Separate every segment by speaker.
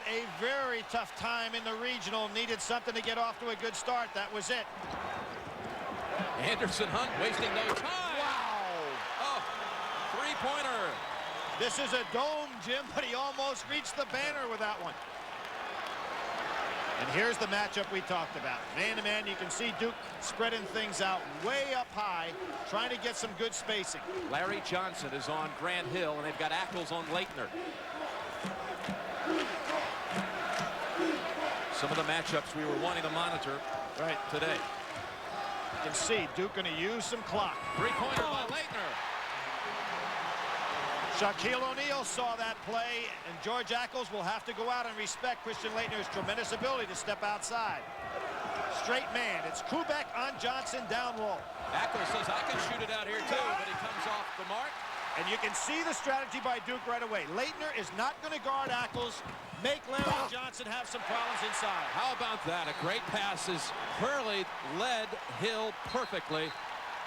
Speaker 1: a very tough time in the regional. Needed something to get off to a good start. That was it.
Speaker 2: Anderson Hunt wasting no time.
Speaker 1: Wow.
Speaker 2: Oh, three-pointer.
Speaker 1: This is a dome, Jim, but he almost reached the banner with that one. And here's the matchup we talked about. Man-to-man, you can see Duke spreading things out way up high, trying to get some good spacing.
Speaker 2: Larry Johnson is on Grant Hill, and they've got Ackles on Laettner. Some of the matchups we were wanting to monitor today.
Speaker 1: You can see Duke going to use some clock.
Speaker 2: Three-pointer by Laettner.
Speaker 1: Shaquille O'Neal saw that play, and George Ackles will have to go out and respect Christian Laettner's tremendous ability to step outside. Straight man. It's Kubek on Johnson down low.
Speaker 2: Ackles says, I can shoot it out here too, but he comes off the mark.
Speaker 1: And you can see the strategy by Duke right away. Laettner is not going to guard Ackles. Make Larry Johnson have some problems inside.
Speaker 2: How about that? A great pass as Hurley led Hill perfectly.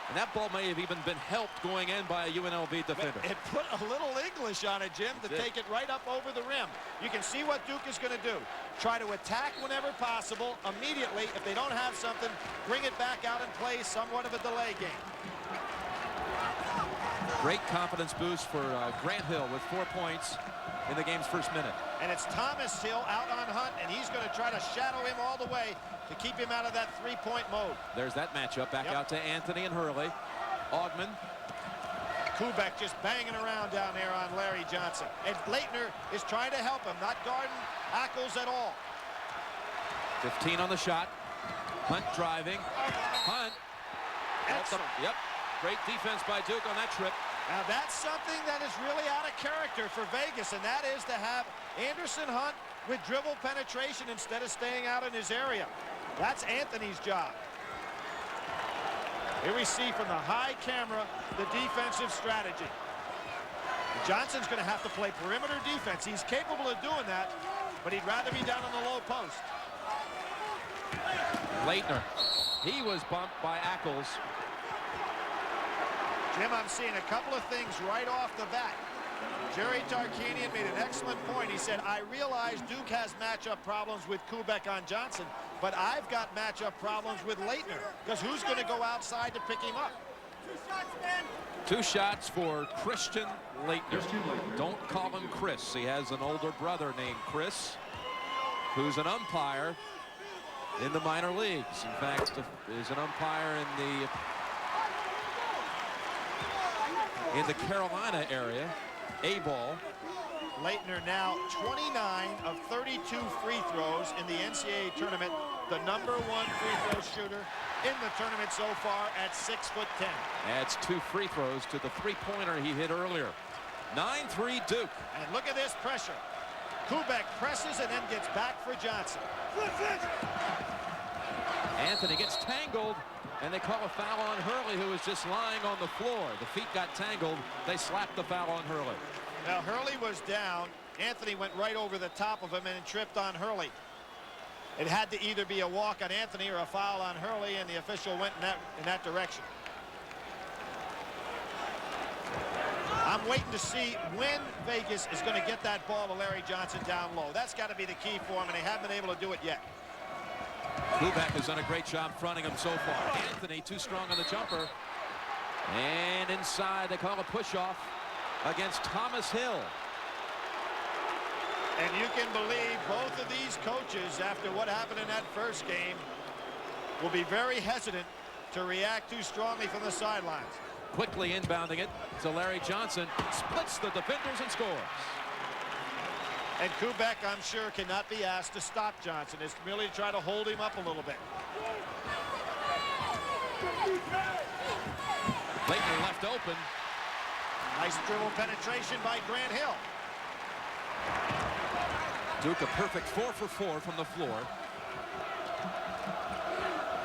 Speaker 2: And that ball may have even been helped going in by a UNLV defender.
Speaker 1: It put a little English on it, Jim, to take it right up over the rim. You can see what Duke is going to do. Try to attack whenever possible. Immediately, if they don't have something, bring it back out and play somewhat of a delay game.
Speaker 2: Great confidence boost for Grant Hill with 4 points in the game's first minute.
Speaker 1: And it's Thomas Hill out on Hunt, and he's going to try to shadow him all the way to keep him out of that three-point mode.
Speaker 2: There's that matchup. Back out to Anthony and Hurley. Augmon.
Speaker 1: Kubek just banging around down there on Larry Johnson. And Laettner is trying to help him, not guarding Ackles at all.
Speaker 2: 15 on the shot. Hunt driving. Hunt.
Speaker 1: Excellent.
Speaker 2: Yep. Great defense by Duke on that trip.
Speaker 1: Now that's something that is really out of character for Vegas, and that is to have Anderson Hunt with dribble penetration instead of staying out in his area. That's Anthony's job. Here we see from the high camera the defensive strategy. Johnson's going to have to play perimeter defense. He's capable of doing that, but he'd rather be down on the low post.
Speaker 2: Laettner. He was bumped by Ackles.
Speaker 1: Jim, I'm seeing a couple of things right off the bat. Jerry Tarkanian made an excellent point. He said, I realize Duke has matchup problems with Kubek on Johnson, but I've got matchup problems with Laettner, because who's going to go outside to pick him up?
Speaker 3: 2 shots, man.
Speaker 2: 2 shots for Christian Laettner. Don't call him Chris. He has an older brother named Chris, who's an umpire in the minor leagues. In fact, is an umpire in the Carolina area. A-ball.
Speaker 1: Laettner now 29 of 32 free throws in the NCAA tournament. The #1 free throw shooter in the tournament so far at 6'10".
Speaker 2: Adds 2 free throws to the three-pointer he hit earlier. 9-3 Duke.
Speaker 1: And look at this pressure. Kubek presses and then gets back for Johnson.
Speaker 2: Anthony gets tangled, and they call a foul on Hurley, who was just lying on the floor. The feet got tangled. They slapped the foul on Hurley.
Speaker 1: Now Hurley was down. Anthony went right over the top of him and tripped on Hurley. It had to either be a walk on Anthony or a foul on Hurley, and the official went in that direction. I'm waiting to see when Vegas is going to get that ball to Larry Johnson down low. That's got to be the key for him, and they haven't been able to do it yet.
Speaker 2: Kubek has done a great job fronting him so far. Anthony too strong on the jumper. And inside, they call a push-off against Thomas Hill.
Speaker 1: And you can believe both of these coaches, after what happened in that first game, will be very hesitant to react too strongly from the sidelines.
Speaker 2: Quickly inbounding it to Larry Johnson. Splits the defenders and scores.
Speaker 1: And Kubek, I'm sure, cannot be asked to stop Johnson. It's merely to try to hold him up a little bit.
Speaker 2: Laettner left open.
Speaker 1: Nice dribble penetration by Grant Hill.
Speaker 2: Duke a perfect 4 for 4 from the floor.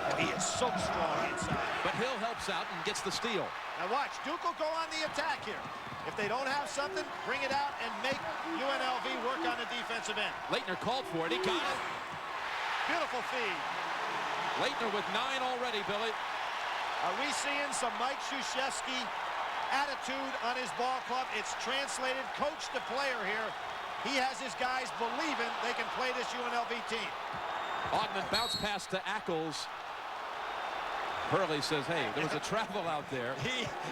Speaker 1: Oh, he is so strong inside.
Speaker 2: But Hill helps out and gets the steal.
Speaker 1: Now watch, Duke will go on the attack here. If they don't have something, bring it out and make UNLV work on the defensive end.
Speaker 2: Laettner called for it. He got it.
Speaker 1: Beautiful feed.
Speaker 2: Laettner with 9 already, Billy.
Speaker 1: Are we seeing some Mike Krzyzewski attitude on his ball club? It's translated coach to player here. he has his guys believing they can play this UNLV team.
Speaker 2: Augmon bounce pass to Ackles. Hurley says, hey, there was a travel out there.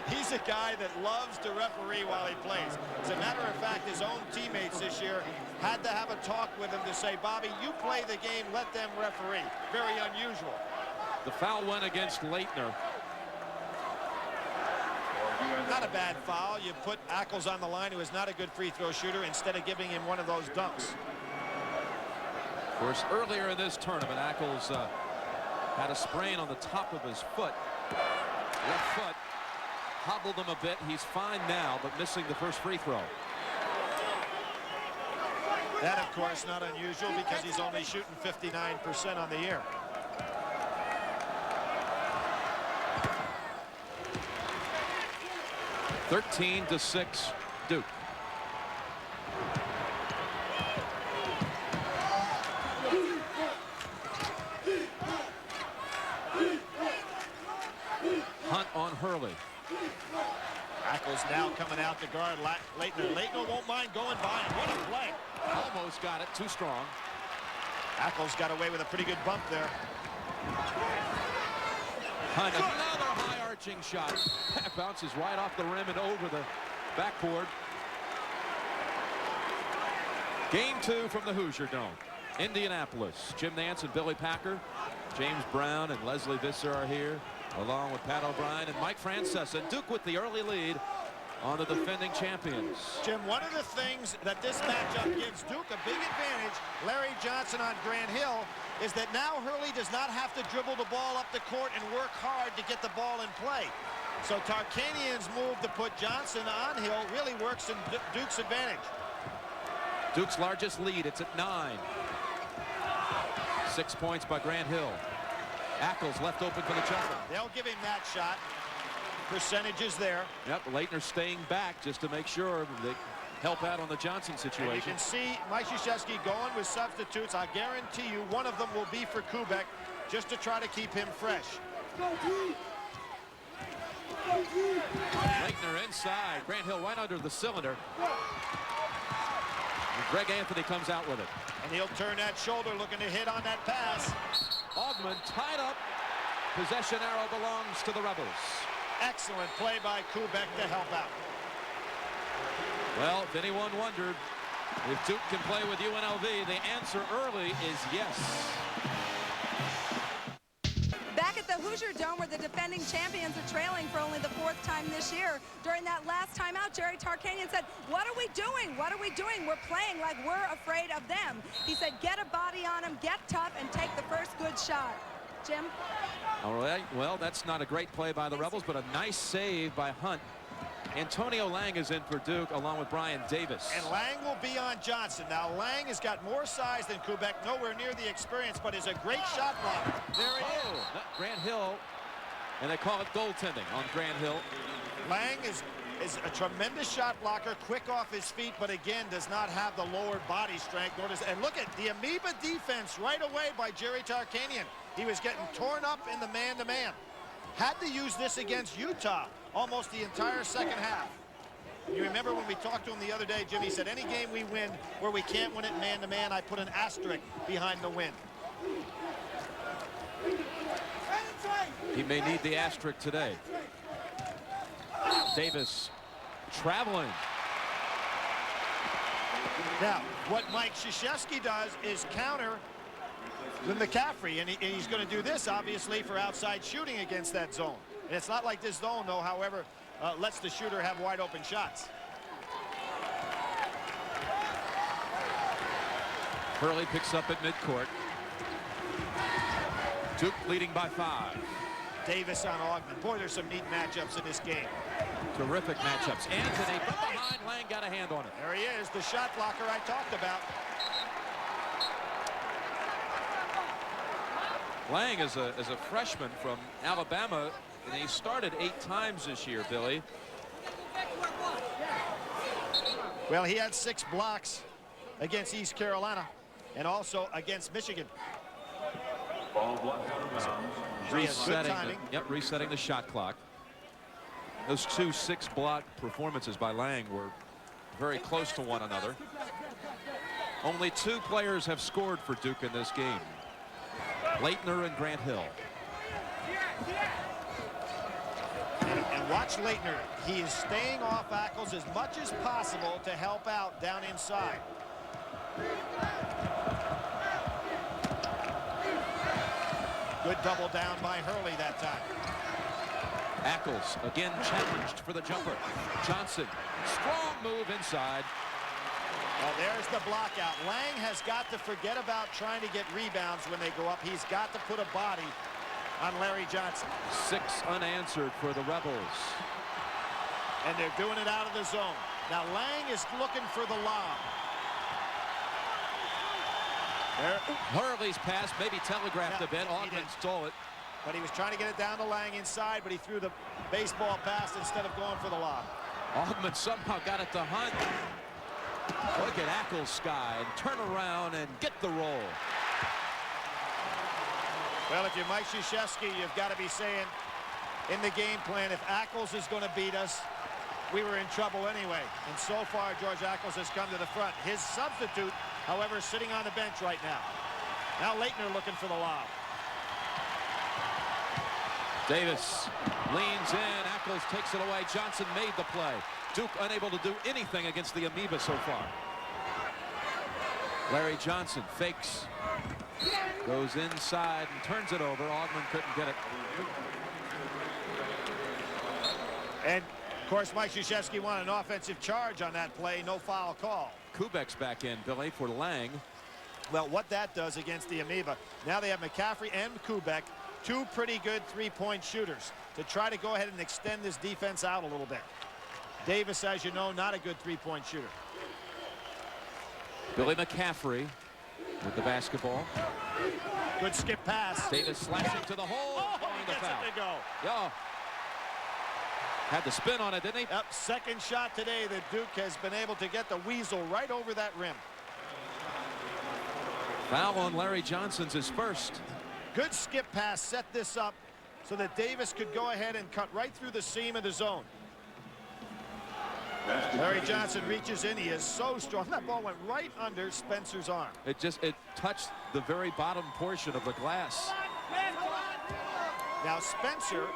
Speaker 1: He's a guy that loves to referee while he plays. As a matter of fact, his own teammates this year had to have a talk with him to say, Bobby, you play the game, let them referee. Very unusual.
Speaker 2: The foul went against Laettner.
Speaker 1: Not a bad foul. You put Ackles on the line, who is not a good free throw shooter, instead of giving him one of those dunks.
Speaker 2: Of course, earlier in this tournament, Ackles had a sprain on the top of his foot. Left foot hobbled him a bit. He's fine now, but missing the first free throw.
Speaker 1: That, of course, not unusual because he's only shooting 59% on the year. (13-6) Duke. Hunt on Hurley. Ackles now coming out to guard Laettner. Laettner won't mind going by him. What a play.
Speaker 2: Almost got it. Too strong.
Speaker 1: Ackles got away with a pretty good bump there.
Speaker 2: Hunt, another high arching shot. That bounces right off the rim and over the backboard. Game 2 from the Hoosier Dome. Indianapolis. Jim Nance and Billy Packer. James Brown and Leslie Visser are here, along with Pat O'Brien and Mike Francesa. Duke with the early lead on the defending champions.
Speaker 1: Jim, one of the things that this matchup gives Duke a big advantage, Larry Johnson on Grant Hill, is that now Hurley does not have to dribble the ball up the court and work hard to get the ball in play. So Tarkanian's move to put Johnson on Hill really works in Duke's advantage.
Speaker 2: Duke's largest lead, it's at 9. 6 points by Grant Hill. Ackles left open for the jumper.
Speaker 1: They'll give him that shot. Percentages there.
Speaker 2: Yep, Laettner staying back just to make sure they help out on the Johnson situation.
Speaker 1: And you can see Mike Krzyzewski going with substitutes. I guarantee you one of them will be for Kubek, just to try to keep him fresh.
Speaker 2: Laettner inside. Grant Hill right under the cylinder. And Greg Anthony comes out with it.
Speaker 1: And he'll turn that shoulder looking to hit on that pass.
Speaker 2: Augmon tied up. Possession arrow belongs to the Rebels.
Speaker 1: Excellent play by Kubek to help out.
Speaker 2: Well, if anyone wondered if Duke can play with UNLV, the answer early is yes.
Speaker 3: Back at the Hoosier Dome, where the defending champions are trailing for only the 4th time this year. During that last timeout, Jerry Tarkanian said, what are we doing? What are we doing? We're playing like we're afraid of them. He said, get a body on them, get tough, and take the first good shot. Jim?
Speaker 2: All right, well, that's not a great play by the Rebels, but a nice save by Hunt. Antonio Lang is in for Duke, along with Brian Davis.
Speaker 1: And Lang will be on Johnson. Now, Lang has got more size than Kubek, nowhere near the experience, but is a great shot blocker. There he is.
Speaker 2: Grant Hill, and they call it goaltending on Grant Hill.
Speaker 1: Lang is a tremendous shot blocker, quick off his feet, but again, does not have the lower body strength. And look at the amoeba defense right away by Jerry Tarkanian. He was getting torn up in the man-to-man. Had to use this against Utah almost the entire second half. You remember when we talked to him the other day, Jim, he said, any game we win where we can't win it man-to-man, I put an asterisk behind the win.
Speaker 2: He may need the asterisk today. Davis traveling.
Speaker 1: Now, what Mike Krzyzewski does is counter the McCaffrey, and he's going to do this, obviously, for outside shooting against that zone. And it's not like this zone, though, however, lets the shooter have wide-open shots.
Speaker 2: Hurley picks up at midcourt. Duke leading by 5.
Speaker 1: Davis on Augmon. Boy, there's some neat matchups in this game.
Speaker 2: Terrific matchups. Anthony from behind. Lang got a hand on it.
Speaker 1: There he is, the shot blocker I talked about.
Speaker 2: Lang is a freshman from Alabama, and he started 8 times this year, Billy.
Speaker 1: Well, he had 6 blocks against East Carolina and also against Michigan.
Speaker 2: Resetting the shot clock. Those 2 6-block performances by Lang were very close to one another. Only 2 players have scored for Duke in this game. Laettner and Grant Hill.
Speaker 1: And watch Laettner. He is staying off Ackles as much as possible to help out down inside. Good double down by Hurley that time.
Speaker 2: Ackles again challenged for the jumper. Johnson, strong move inside.
Speaker 1: Well, there's the block out. Lang has got to forget about trying to get rebounds when they go up. He's got to put a body on Larry Johnson.
Speaker 2: 6 unanswered for the Rebels.
Speaker 1: And they're doing it out of the zone. Now Lang is looking for the lob. There.
Speaker 2: Hurley's pass maybe telegraphed a bit. Augmon stole it.
Speaker 1: But he was trying to get it down to Lang inside, but he threw the baseball pass instead of going for the lob.
Speaker 2: Augmon somehow got it to Hunt. Look at Ackles' sky and turn around and get the roll.
Speaker 1: Well, if you're Mike Krzyzewski, you've got to be saying in the game plan, if Ackles is going to beat us, we were in trouble anyway. And so far, George Ackles has come to the front. His substitute, however, is sitting on the bench right now. Now Laettner looking for the lob.
Speaker 2: Davis leans in. Ackles takes it away. Johnson made the play. Duke unable to do anything against the amoeba so far. Larry Johnson fakes. Goes inside and turns it over. Augmon couldn't get it.
Speaker 1: And, of course, Mike Krzyzewski wanted an offensive charge on that play. No foul call.
Speaker 2: Kubek's back in, Billy, for Lang.
Speaker 1: Well, what that does against the amoeba, now they have McCaffrey and Kubek, 2 pretty good three-point shooters to try to go ahead and extend this defense out a little bit. Davis, as you know, not a good three-point shooter.
Speaker 2: Billy McCaffrey with the basketball.
Speaker 1: Good skip pass.
Speaker 2: Davis slashing to the hole.
Speaker 1: He gets it to go.
Speaker 2: Yeah. Had the spin on it, didn't he?
Speaker 1: Yep, second shot today that Duke has been able to get the weasel right over that rim.
Speaker 2: Foul on Larry Johnson's his first.
Speaker 1: Good skip pass set this up so that Davis could go ahead and cut right through the seam of the zone. Larry Johnson reaches in. He is so strong. That ball went right under Spencer's arm.
Speaker 2: It touched the very bottom portion of the glass.
Speaker 1: Now Spencer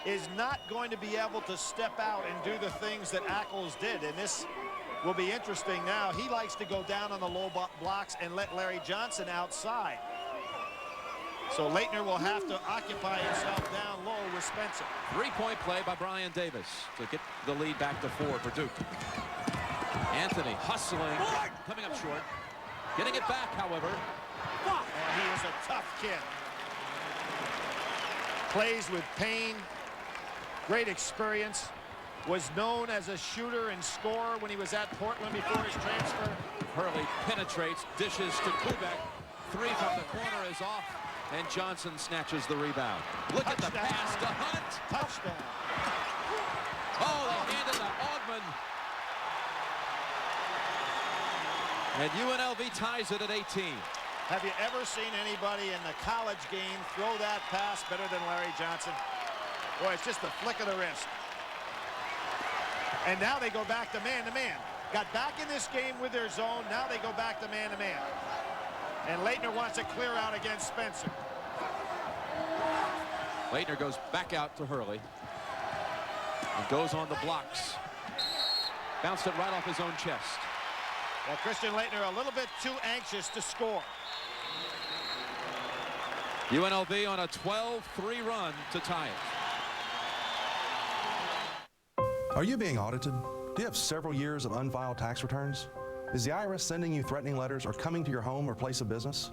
Speaker 1: is not going to be able to step out and do the things that Ackles did, and this will be interesting now. He likes to go down on the low blocks and let Larry Johnson outside. So Laettner will have to occupy himself down low with Spencer.
Speaker 2: 3-point play by Brian Davis to get the lead back to 4 for Duke. Anthony hustling, coming up short. Getting it back, however.
Speaker 1: And he is a tough kid. Plays with pain. Great experience. Was known as a shooter and scorer when he was at Portland before his transfer.
Speaker 2: Hurley penetrates, dishes to Kubek. 3 from the corner is off. And Johnson snatches the rebound. Look at the pass to Hunt.
Speaker 1: Touchdown.
Speaker 2: Oh, they handed to Augmon. And UNLV ties it at 18.
Speaker 1: Have you ever seen anybody in the college game throw that pass better than Larry Johnson? Boy, it's just a flick of the wrist. And now they go back to man-to-man. Got back in this game with their zone. Now they go back to man-to-man. And Laettner wants a clear out against Spencer.
Speaker 2: Laettner goes back out to Hurley. And goes on the blocks. Bounced it right off his own chest.
Speaker 1: Well, Christian Laettner a little bit too anxious to score.
Speaker 2: UNLV on a 12-3 run to tie it.
Speaker 4: Are you being audited? Do you have several years of unfiled tax returns? Is the IRS sending you threatening letters or coming to your home or place of business?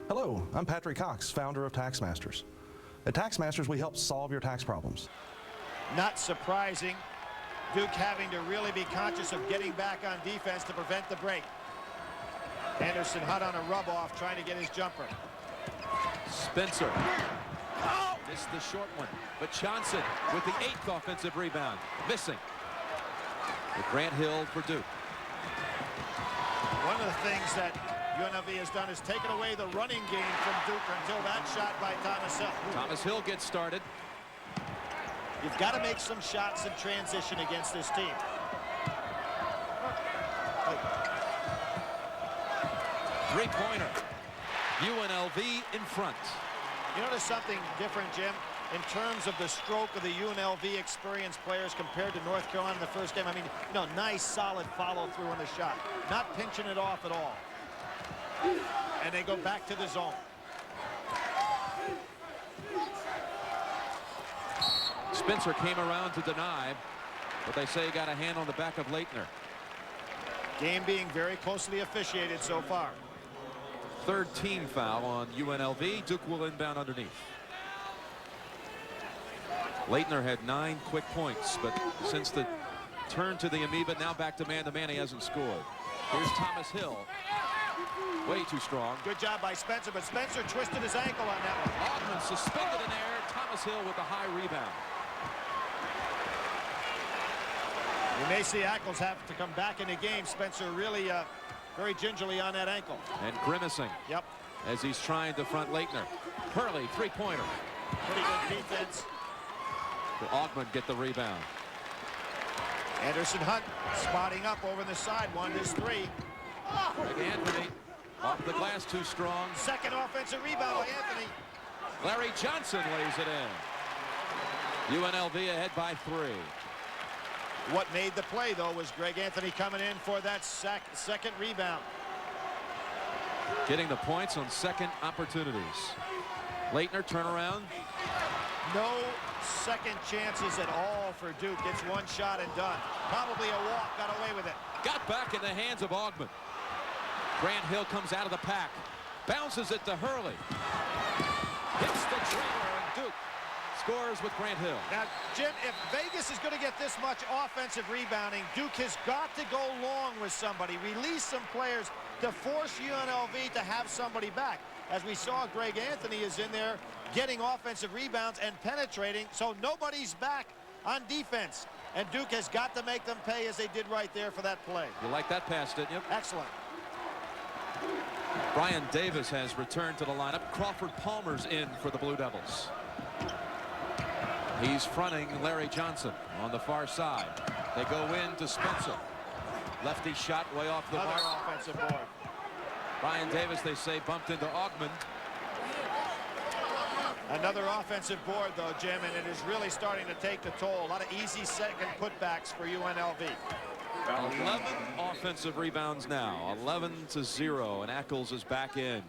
Speaker 4: Hello, I'm Patrick Cox, founder of TaxMasters. At TaxMasters, we help solve your tax problems.
Speaker 1: Not surprising. Duke having to really be conscious of getting back on defense to prevent the break. Anderson hot on a rub-off, trying to get his jumper.
Speaker 2: Spencer. Missed the short one. But Johnson with the 8th offensive rebound. Missing. With Grant Hill for Duke.
Speaker 1: One of the things that UNLV has done is taken away the running game from Duke until that shot by Thomas Hill.
Speaker 2: Thomas Hill gets started.
Speaker 1: You've got to make some shots in transition against this team.
Speaker 2: Three-pointer. UNLV in front.
Speaker 1: You notice something different, Jim, in terms of the stroke of the UNLV experienced players compared to North Carolina in the first game. I mean, you know, nice, solid follow-through on the shot. Not pinching it off at all. And they go back to the zone.
Speaker 2: Spencer came around to deny, but they say he got a hand on the back of Laettner.
Speaker 1: Game being very closely officiated so far.
Speaker 2: Third team foul on UNLV. Duke will inbound underneath. Laettner had 9 quick points, but since the turn to the amoeba, now back to man-to-man, he hasn't scored. Here's Thomas Hill. Way too strong.
Speaker 1: Good job by Spencer, but Spencer twisted his ankle on that one.
Speaker 2: Augmon suspended in air. Thomas Hill with the high rebound.
Speaker 1: We may see Ackles have to come back in the game. Spencer really very gingerly on that ankle.
Speaker 2: And grimacing.
Speaker 1: Yep.
Speaker 2: As he's trying to front Laettner. Hurley, three-pointer.
Speaker 1: Pretty good defense.
Speaker 2: Will Augmon get the rebound?
Speaker 1: Anderson Hunt spotting up over the side. One is 3.
Speaker 2: Greg Anthony off the glass, too strong.
Speaker 1: Second offensive rebound by Anthony.
Speaker 2: Larry Johnson lays it in. UNLV ahead by 3.
Speaker 1: What made the play, though, was Greg Anthony coming in for that second rebound.
Speaker 2: Getting the points on second opportunities. Laettner turnaround.
Speaker 1: No second chances at all for Duke. Gets one shot and done. Probably a walk. Got away with it.
Speaker 2: Got back in the hands of Augmon. Grant Hill comes out of the pack. Bounces it to Hurley. Hits the trailer, and Duke scores with Grant Hill.
Speaker 1: Now, Jim, if Vegas is going to get this much offensive rebounding, Duke has got to go long with somebody. Release some players to force UNLV to have somebody back. As we saw, Greg Anthony is in there getting offensive rebounds and penetrating, so nobody's back on defense. And Duke has got to make them pay as they did right there for that play.
Speaker 2: You like that pass, didn't you?
Speaker 1: Excellent.
Speaker 2: Brian Davis has returned to the lineup. Crawford Palmer's in for the Blue Devils. He's fronting Larry Johnson on the far side. They go in to Spencer. Lefty shot way off the mark.
Speaker 1: Offensive board.
Speaker 2: Brian Davis, they say, bumped into Augmon.
Speaker 1: Another offensive board, though, Jim, and it is really starting to take the toll. A lot of easy second putbacks for UNLV.
Speaker 2: 11 offensive rebounds now. 11-0, and Ackles is back in.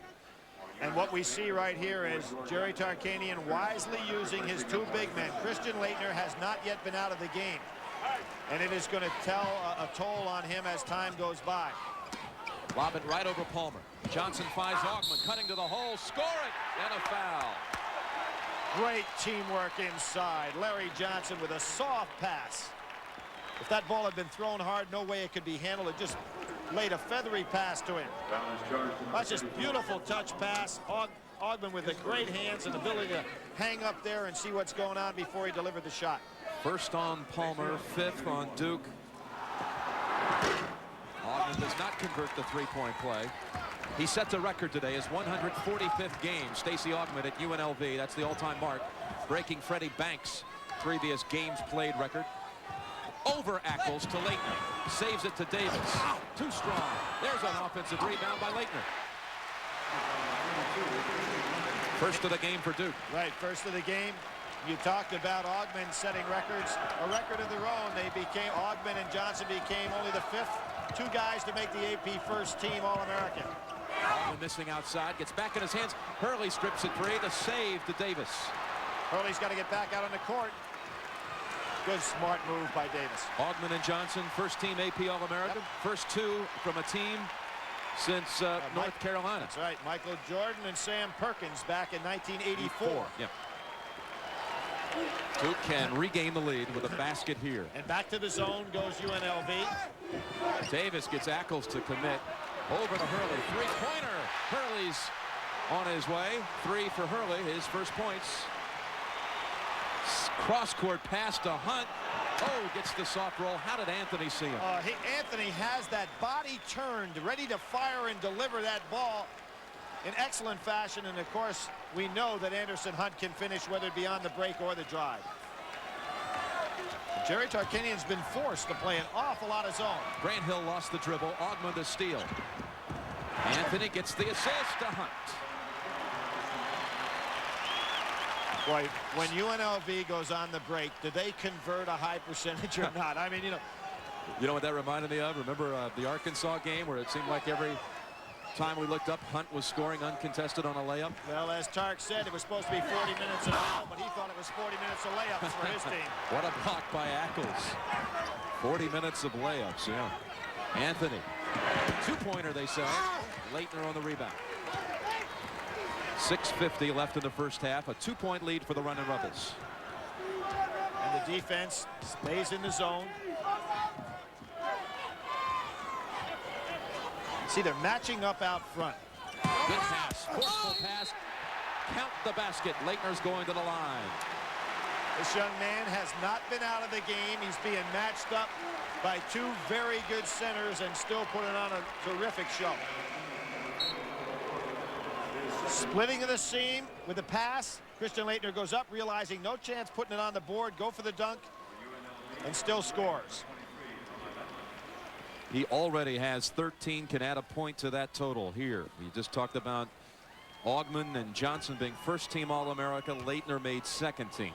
Speaker 1: And what we see right here is Jerry Tarkanian wisely using his 2 big men. Christian Laettner has not yet been out of the game. And it is going to tell a toll on him as time goes by.
Speaker 2: Lob it right over Palmer. Johnson finds Augmon, cutting to the hole, score it, and a foul.
Speaker 1: Great teamwork inside. Larry Johnson with a soft pass. If that ball had been thrown hard, no way it could be handled. It just laid a feathery pass to him. That's just beautiful touch pass. Augmon with the great hands and ability to hang up there and see what's going on before he delivered the shot.
Speaker 2: First on Palmer, 5th on Duke. Augmon does not convert the three-point play. He sets a record today, his 145th game. Stacey Augmon at UNLV, that's the all-time mark, breaking Freddie Banks' previous games played record. Over Ackles to Laettner. Saves it to Davis. Too strong. There's an offensive rebound by Laettner. First of the game for Duke.
Speaker 1: Right, first of the game. You talked about Augmon setting records. A record of their own. Augmon and Johnson became only the 5th 2 guys to make the AP first team All-American.
Speaker 2: Augmon missing outside. Gets back in his hands. Hurley strips it free. The save to Davis.
Speaker 1: Hurley's got to get back out on the court. Good, smart move by Davis.
Speaker 2: Augmon and Johnson, first team AP All-American. Yep. First 2 from a team since North Carolina.
Speaker 1: That's right. Michael Jordan and Sam Perkins back in 1984.
Speaker 2: Yep. Duke can regain the lead with a basket here.
Speaker 1: And back to the zone goes UNLV.
Speaker 2: Davis gets Ackles to commit. Over to Hurley. Three-pointer. Hurley's on his way. 3 for Hurley, his first points. Cross-court pass to Hunt. Oh, gets the soft roll. How did Anthony see him?
Speaker 1: Anthony has that body turned, ready to fire and deliver that ball in excellent fashion. And, of course, we know that Anderson Hunt can finish, whether it be on the break or the drive. Jerry Tarkanian's been forced to play an awful lot of zone.
Speaker 2: Grant Hill lost the dribble. Augmon to steal. Anthony gets the assist to Hunt.
Speaker 1: Boy, when UNLV goes on the break, do they convert a high percentage or not? I mean,
Speaker 2: You know what that reminded me of? Remember the Arkansas game where it seemed like every time we looked up, Hunt was scoring uncontested on a layup?
Speaker 1: Well, as Tark said, it was supposed to be 40 minutes at home, but he thought it was 40 minutes of layups for his team.
Speaker 2: What a block by Ackles. 40 minutes of layups, yeah. Anthony. Two-pointer, they say. Laettner on the rebound. 6:50 left in the first half. A 2-point lead for the Running Rebels.
Speaker 1: And the defense stays in the zone. See, they're matching up out front.
Speaker 2: Good pass. Forceful pass. Count the basket. Laettner's going to the line.
Speaker 1: This young man has not been out of the game. He's being matched up by two very good centers and still putting on a terrific show. Splitting of the seam with the pass. Christian Laettner goes up, realizing no chance putting it on the board. Go for the dunk and still scores.
Speaker 2: He already has 13, can add a point to that total here. We just talked about Augmon and Johnson being first team All-America. Laettner made second team.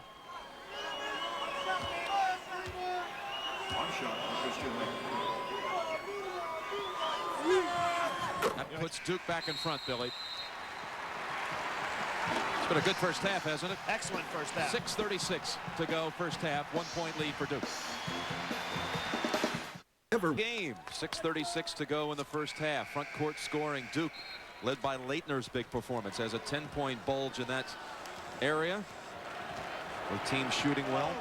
Speaker 2: That puts Duke back in front, Billy. It's been a good first half, hasn't it?
Speaker 1: Excellent first half.
Speaker 2: 6:36 to go first half. 1-point lead for Duke. Game. 6:36 to go in the first half. Front court scoring. Duke led by Laettner's big performance. Has a 10-point bulge in that area. The team shooting well.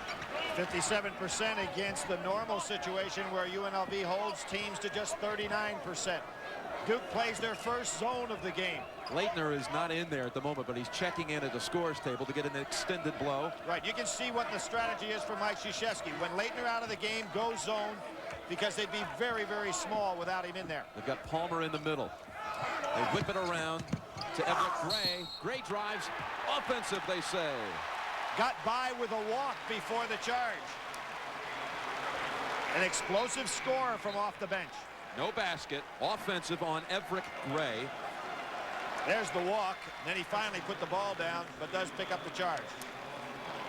Speaker 1: 57% against the normal situation where UNLV holds teams to just 39%. Duke plays their first zone of the game.
Speaker 2: Laettner is not in there at the moment, but he's checking in at the scores table to get an extended blow.
Speaker 1: Right, you can see what the strategy is for Mike Krzyzewski. When Laettner out of the game, go zone, because they'd be very, very small without him in there.
Speaker 2: They've got Palmer in the middle. They whip it around to Everett Gray. Gray drives. Offensive, they say.
Speaker 1: Got by with a walk before the charge. An explosive score from off the bench.
Speaker 2: No basket. Offensive on Everett Gray.
Speaker 1: There's the walk. Then he finally put the ball down, but does pick up the charge.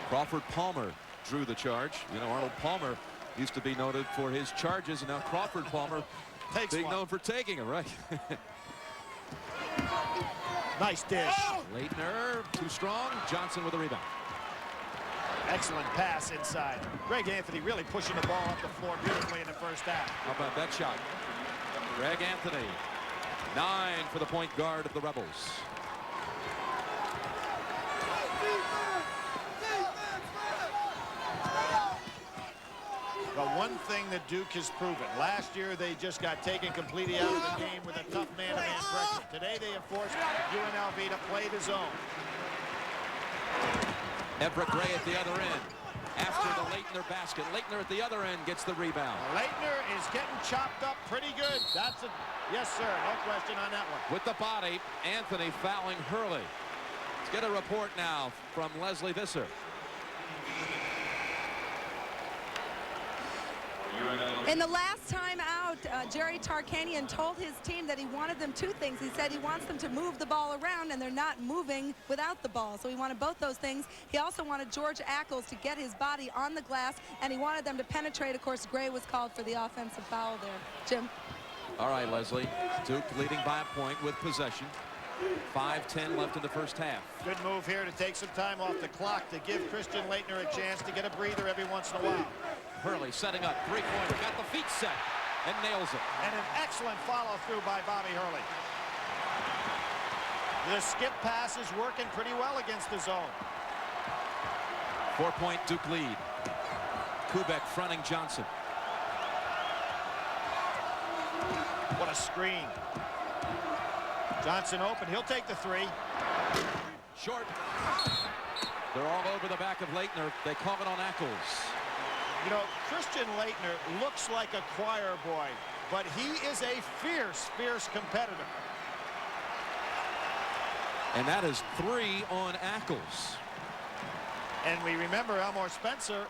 Speaker 2: Crawford Palmer drew the charge. You know, Arnold Palmer used to be noted for his charges, and now Crawford Palmer being known for taking it, right?
Speaker 1: Nice dish.
Speaker 2: Laettner, too strong. Johnson with a rebound.
Speaker 1: Excellent pass inside. Greg Anthony really pushing the ball up the floor beautifully in the first half.
Speaker 2: How about that shot? Greg Anthony. 9 for the point guard of the Rebels.
Speaker 1: But one thing that Duke has proven, last year they just got taken completely out of the game with a tough man-to-man pressure. Today they have forced UNLV to play the zone.
Speaker 2: Everett Gray at the other end. After the Laettner basket. Laettner at the other end gets the rebound.
Speaker 1: Laettner is getting chopped up pretty good. That's a yes, sir. No question on that one.
Speaker 2: With the body, Anthony fouling Hurley. Let's get a report now from Leslie Visser.
Speaker 3: In the last time out, Jerry Tarkanian told his team that he wanted them two things. He said he wants them to move the ball around, and they're not moving without the ball. So he wanted both those things. He also wanted George Ackles to get his body on the glass, and he wanted them to penetrate. Of course, Gray was called for the offensive foul there. Jim.
Speaker 2: All right, Leslie. Duke leading by a point with possession. 5:10 left in the first half.
Speaker 1: Good move here to take some time off the clock to give Christian Laettner a chance to get a breather every once in a while.
Speaker 2: Hurley setting up, three-pointer, got the feet set, and nails it.
Speaker 1: And an excellent follow-through by Bobby Hurley. The skip pass is working pretty well against the zone.
Speaker 2: 4-point Duke lead. Kubek fronting Johnson.
Speaker 1: What a screen. Johnson open, he'll take the three.
Speaker 2: Short. They're all over the back of Laettner. They call it on Ackles.
Speaker 1: You know, Christian Laettner looks like a choir boy, but he is a fierce, fierce competitor.
Speaker 2: And that is 3 on Ackles.
Speaker 1: And we remember Elmore Spencer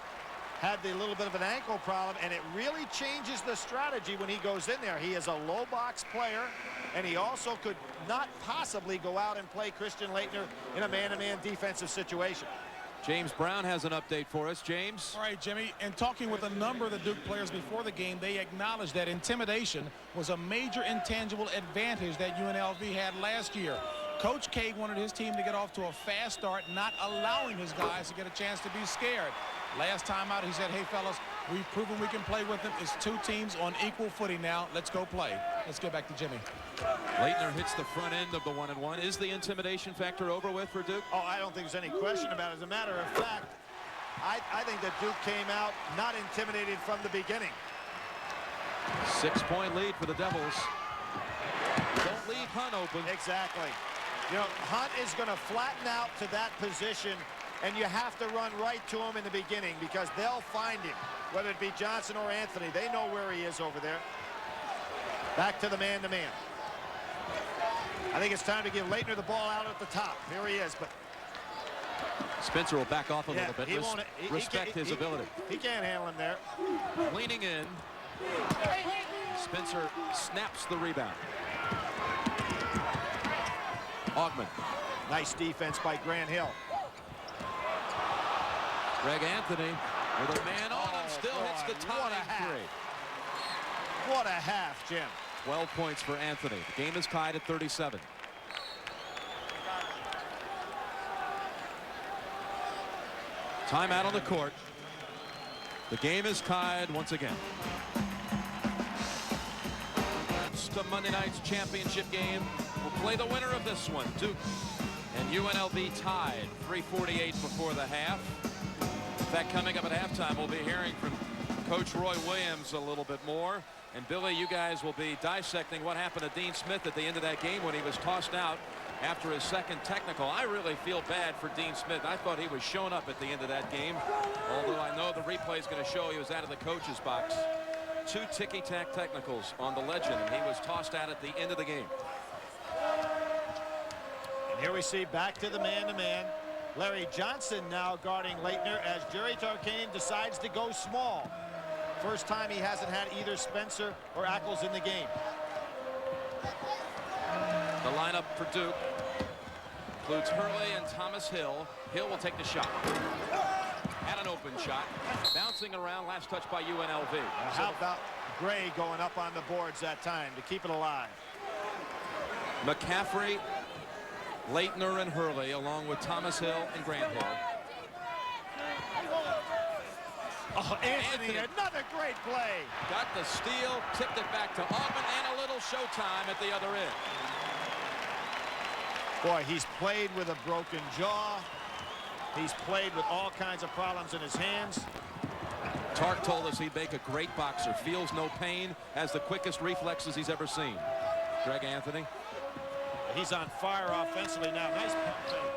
Speaker 1: had the little bit of an ankle problem, and it really changes the strategy when he goes in there. He is a low box player, and he also could not possibly go out and play Christian Laettner in a man-to-man defensive situation.
Speaker 2: James Brown has an update for us. James.
Speaker 5: All right, Jimmy, and talking with a number of the Duke players before the game, they acknowledged that intimidation was a major intangible advantage that UNLV had last year. Coach K wanted his team to get off to a fast start, not allowing his guys to get a chance to be scared. Last time out, he said, hey, fellas, we've proven we can play with them. It's two teams on equal footing now. Let's go play. Let's get back to Jimmy.
Speaker 2: Laettner hits the front end of the 1-and-1. Is the intimidation factor over with for Duke?
Speaker 1: Oh, I don't think there's any question about it. As a matter of fact, I think that Duke came out not intimidated from the beginning.
Speaker 2: 6-point lead for the Devils. Don't leave Hunt open.
Speaker 1: Exactly. You know, Hunt is going to flatten out to that position, and you have to run right to him in the beginning because they'll find him, whether it be Johnson or Anthony. They know where he is over there. Back to the man-to-man. I think it's time to give Laettner the ball out at the top. Here he is, but
Speaker 2: Spencer will back off a little bit.
Speaker 1: Respect
Speaker 2: his ability.
Speaker 1: He can't handle him there.
Speaker 2: Leaning in. Spencer snaps the rebound. Augmon.
Speaker 1: Nice defense by Grant Hill.
Speaker 2: Greg Anthony with a man on him, still hits the tying three.
Speaker 1: What a half, Jim.
Speaker 2: 12 points for Anthony. The game is tied at 37. Timeout on the court. The game is tied once again. It's the Monday night's championship game. We'll play the winner of this one. Duke and UNLV tied. 3:48 before the half. In fact, coming up at halftime, we'll be hearing from Coach Roy Williams a little bit more. And Billy, you guys will be dissecting what happened to Dean Smith at the end of that game when he was tossed out after his second technical. I really feel bad for Dean Smith. I thought he was shown up at the end of that game, although I know the replay is going to show he was out of the coach's box. 2 ticky-tack technicals on the legend, and he was tossed out at the end of the game.
Speaker 1: And here we see back to the man-to-man. Larry Johnson now guarding Laettner as Jerry Tarkanian decides to go small. First time he hasn't had either Spencer or Ackles in the game.
Speaker 2: The lineup for Duke includes Hurley and Thomas Hill. Hill will take the shot. Had an open shot. Bouncing around, last touch by UNLV.
Speaker 1: How about Gray going up on the boards that time to keep it alive?
Speaker 2: McCaffrey, Laettner, and Hurley, along with Thomas Hill and Grant Hill.
Speaker 1: Oh, Anthony, another great play.
Speaker 2: Got the steal, tipped it back to Augmon, and a little showtime at the other end.
Speaker 1: Boy, he's played with a broken jaw. He's played with all kinds of problems in his hands.
Speaker 2: Tark told us he'd make a great boxer. Feels no pain, has the quickest reflexes he's ever seen. Greg Anthony.
Speaker 1: He's on fire offensively now. Nice pump fake.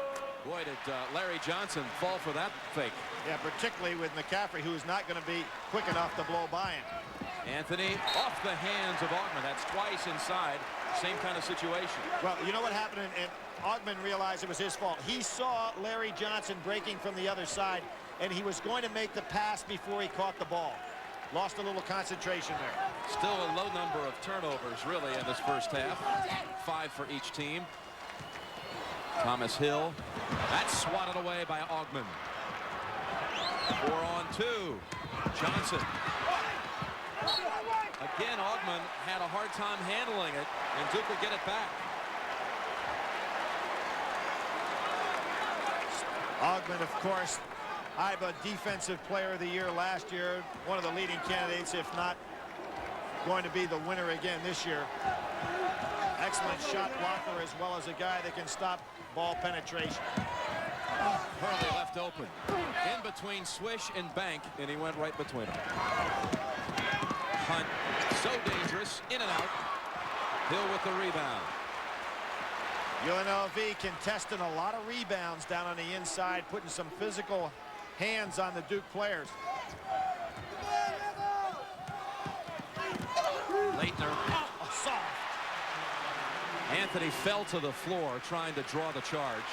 Speaker 2: Boy, did Larry Johnson fall for that fake.
Speaker 1: Yeah, particularly with McCaffrey, who is not going to be quick enough to blow by him.
Speaker 2: Anthony off the hands of Augmon. That's twice inside. Same kind of situation.
Speaker 1: Well, you know what happened, and Augmon realized it was his fault. He saw Larry Johnson breaking from the other side, and he was going to make the pass before he caught the ball. Lost a little concentration there.
Speaker 2: Still a low number of turnovers, really, in this first half. 5 for each team. Thomas Hill. That's swatted away by Augmon. 4-on-2. Johnson. Again, Augmon had a hard time handling it, and Duke will get it back.
Speaker 1: Augmon, of course, IBA Defensive Player of the Year last year. One of the leading candidates, if not going to be the winner again this year. Excellent shot blocker as well as a guy that can stop ball penetration.
Speaker 2: Hurley left open. In between Swish and Bank, and he went right between them. Hunt, so dangerous, in and out. Hill with the rebound.
Speaker 1: UNLV contesting a lot of rebounds down on the inside, putting some physical hands on the Duke players.
Speaker 2: Laettner.
Speaker 1: Soft.
Speaker 2: Anthony fell to the floor trying to draw the charge.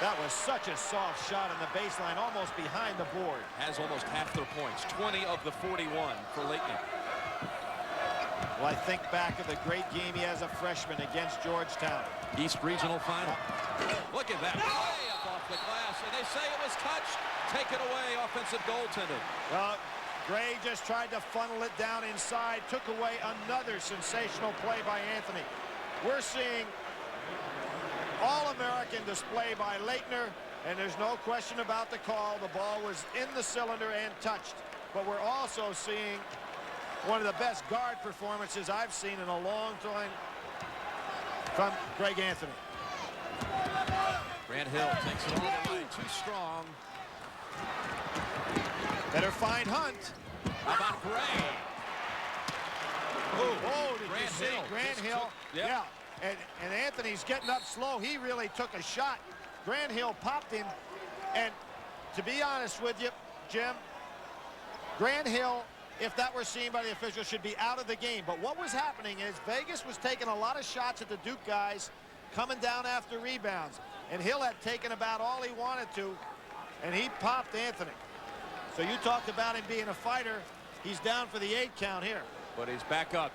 Speaker 1: That was such a soft shot on the baseline, almost behind the board.
Speaker 2: Has almost half their points, 20 of the 41 for Laettner.
Speaker 1: Well, I think back of the great game he has a freshman against Georgetown.
Speaker 2: East Regional Final. Look at that, way up off the glass, and they say it was touched. Take it away, offensive goaltender.
Speaker 1: Well, Gray just tried to funnel it down inside, took away another sensational play by Anthony. We're seeing All-American display by Laettner, and there's no question about the call. The ball was in the cylinder and touched. But we're also seeing one of the best guard performances I've seen in a long time from Greg Anthony.
Speaker 2: Grant Hill takes it all the way, too strong.
Speaker 1: Better find Hunt.
Speaker 2: How about Gray?
Speaker 1: Oh, did
Speaker 2: Grant
Speaker 1: you see
Speaker 2: Hill.
Speaker 1: Grant Hill? Yeah. And Anthony's getting up slow. He really took a shot. Grant Hill popped him. And to be honest with you, Jim, Grant Hill, if that were seen by the officials, should be out of the game. But what was happening is Vegas was taking a lot of shots at the Duke guys coming down after rebounds. And Hill had taken about all he wanted to, and he popped Anthony. So you talked about him being a fighter. He's down for the 8 count here.
Speaker 2: But he's back up.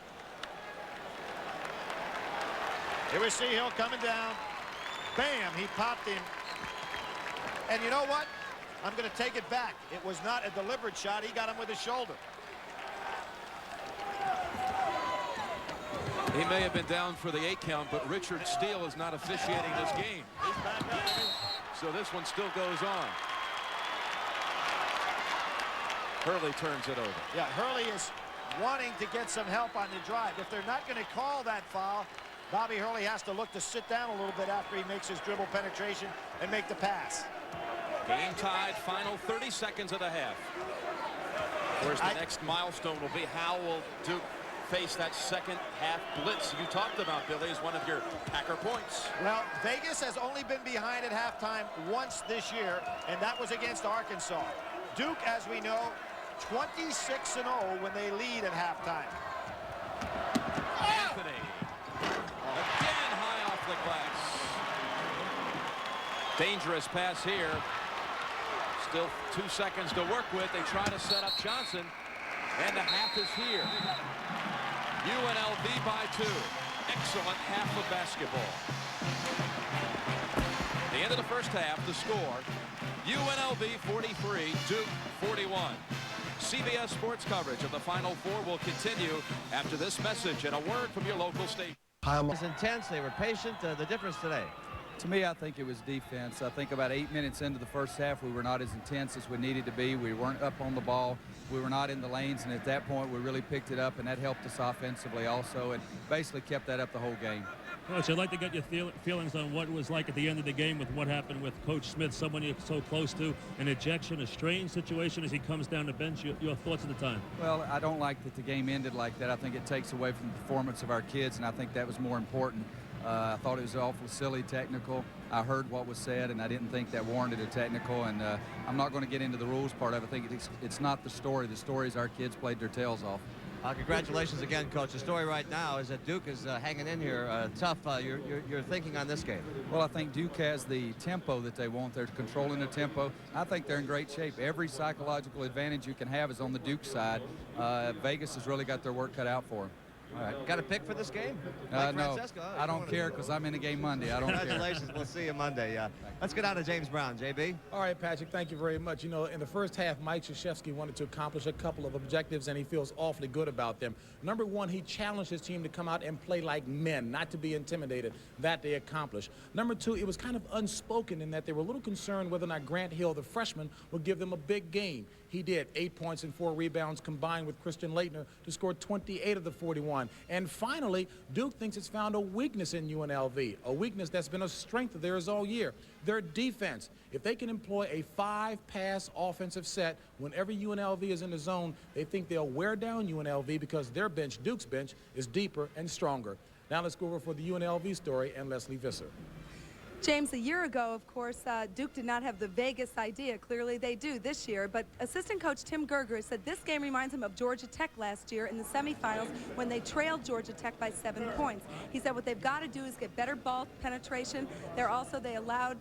Speaker 1: Here we see Hill coming down. Bam, he popped him. And you know what? I'm going to take it back. It was not a deliberate shot. He got him with his shoulder.
Speaker 2: He may have been down for the 8 count, but Richard Steele is not officiating this game. So this one still goes on. Hurley turns it over.
Speaker 1: Yeah, Hurley is wanting to get some help on the drive. If they're not going to call that foul, Bobby Hurley has to look to sit down a little bit after he makes his dribble penetration and make the pass.
Speaker 2: Game tied, final 30 seconds of the half. Of course, the next milestone will be how will Duke face that second half blitz you talked about, Billy, as one of your Packer points.
Speaker 1: Well, Vegas has only been behind at halftime once this year, and that was against Arkansas. Duke, as we know, 26-0 when they lead at halftime.
Speaker 2: Anthony. Again high off the glass. Dangerous pass here. Still 2 seconds to work with. They try to set up Johnson. And the half is here. UNLV by 2. Excellent half of basketball. The end of the first half, the score, UNLV 43, Duke 41. CBS Sports coverage of the Final Four will continue after this message and a word from your local station.
Speaker 6: It was intense. They were patient. The difference today?
Speaker 7: To me, I think it was defense. I think about 8 minutes into the first half, we were not as intense as we needed to be. We weren't up on the ball. We were not in the lanes, and at that point, we really picked it up, and that helped us offensively also, and basically kept that up the whole game.
Speaker 8: Coach, I'd like to get your feelings on what it was like at the end of the game with what happened with Coach Smith, someone you're so close to, an ejection, a strange situation as he comes down the bench. Your thoughts at the time?
Speaker 7: Well, I don't like that the game ended like that. I think it takes away from the performance of our kids, and I think that was more important. I thought it was awful silly technical. I heard what was said, and I didn't think that warranted a technical, and I'm not going to get into the rules part of it. I think it's not the story. The story is our kids played their tails off.
Speaker 6: Congratulations again, Coach. The story right now is that Duke is hanging in here tough. You're thinking on this game?
Speaker 7: Well, I think Duke has the tempo that they want. They're controlling the tempo. I think they're in great shape. Every psychological advantage you can have is on the Duke side. Vegas has really got their work cut out for them.
Speaker 6: All right. Got a pick for this game?
Speaker 7: No, I don't care because I'm in the game Monday. I don't care.
Speaker 6: Congratulations. We'll see you Monday. Let's get on to James Brown. JB?
Speaker 5: All right, Patrick, thank you very much. You know, in the first half, Mike Krzyzewski wanted to accomplish a couple of objectives, and he feels awfully good about them. Number one, he challenged his team to come out and play like men, not to be intimidated. That they accomplished. Number two, it was kind of unspoken in that they were a little concerned whether or not Grant Hill, the freshman, would give them a big game. He did. 8 points and 4 rebounds combined with Christian Laettner to score 28 of the 41. And finally, Duke thinks it's found a weakness in UNLV, a weakness that's been a strength of theirs all year, their defense. If they can employ a 5-pass offensive set whenever UNLV is in the zone, they think they'll wear down UNLV because their bench, Duke's bench, is deeper and stronger. Now let's go over for the UNLV story and Leslie Visser.
Speaker 3: James, a year ago, of course, Duke did not have the Vegas idea. Clearly they do this year. But assistant coach Tim Gerger said this game reminds him of Georgia Tech last year in the semifinals when they trailed Georgia Tech by 7 points. He said what they've got to do is get better ball penetration. They allowed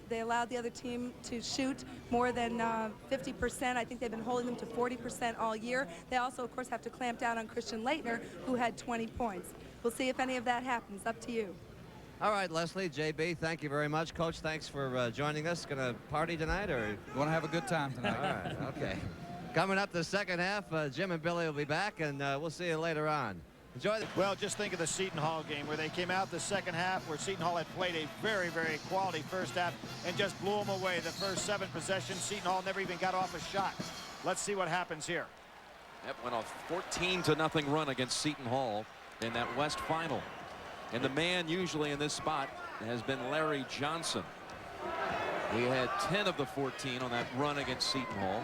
Speaker 3: They allowed the other team to shoot more than 50%. I think they've been holding them to 40% all year. They also, of course, have to clamp down on Christian Laettner, who had 20 points. We'll see if any of that happens. Up to you.
Speaker 6: All right, Leslie, JB, thank you very much. Coach, thanks for joining us. Going to party tonight, or?
Speaker 7: Going to have a good time tonight.
Speaker 6: All right, okay. Coming up the second half, Jim and Billy will be back, and we'll see you later on. Enjoy the...
Speaker 1: Well, just think of the Seton Hall game where they came out the second half, where Seton Hall had played a very, very quality first half and just blew them away. The first 7 possessions, Seton Hall never even got off a shot. Let's see what happens here.
Speaker 2: That went a 14-0 run against Seton Hall in that West Final. And the man usually in this spot has been Larry Johnson. He had 10 of the 14 on that run against Seton Hall.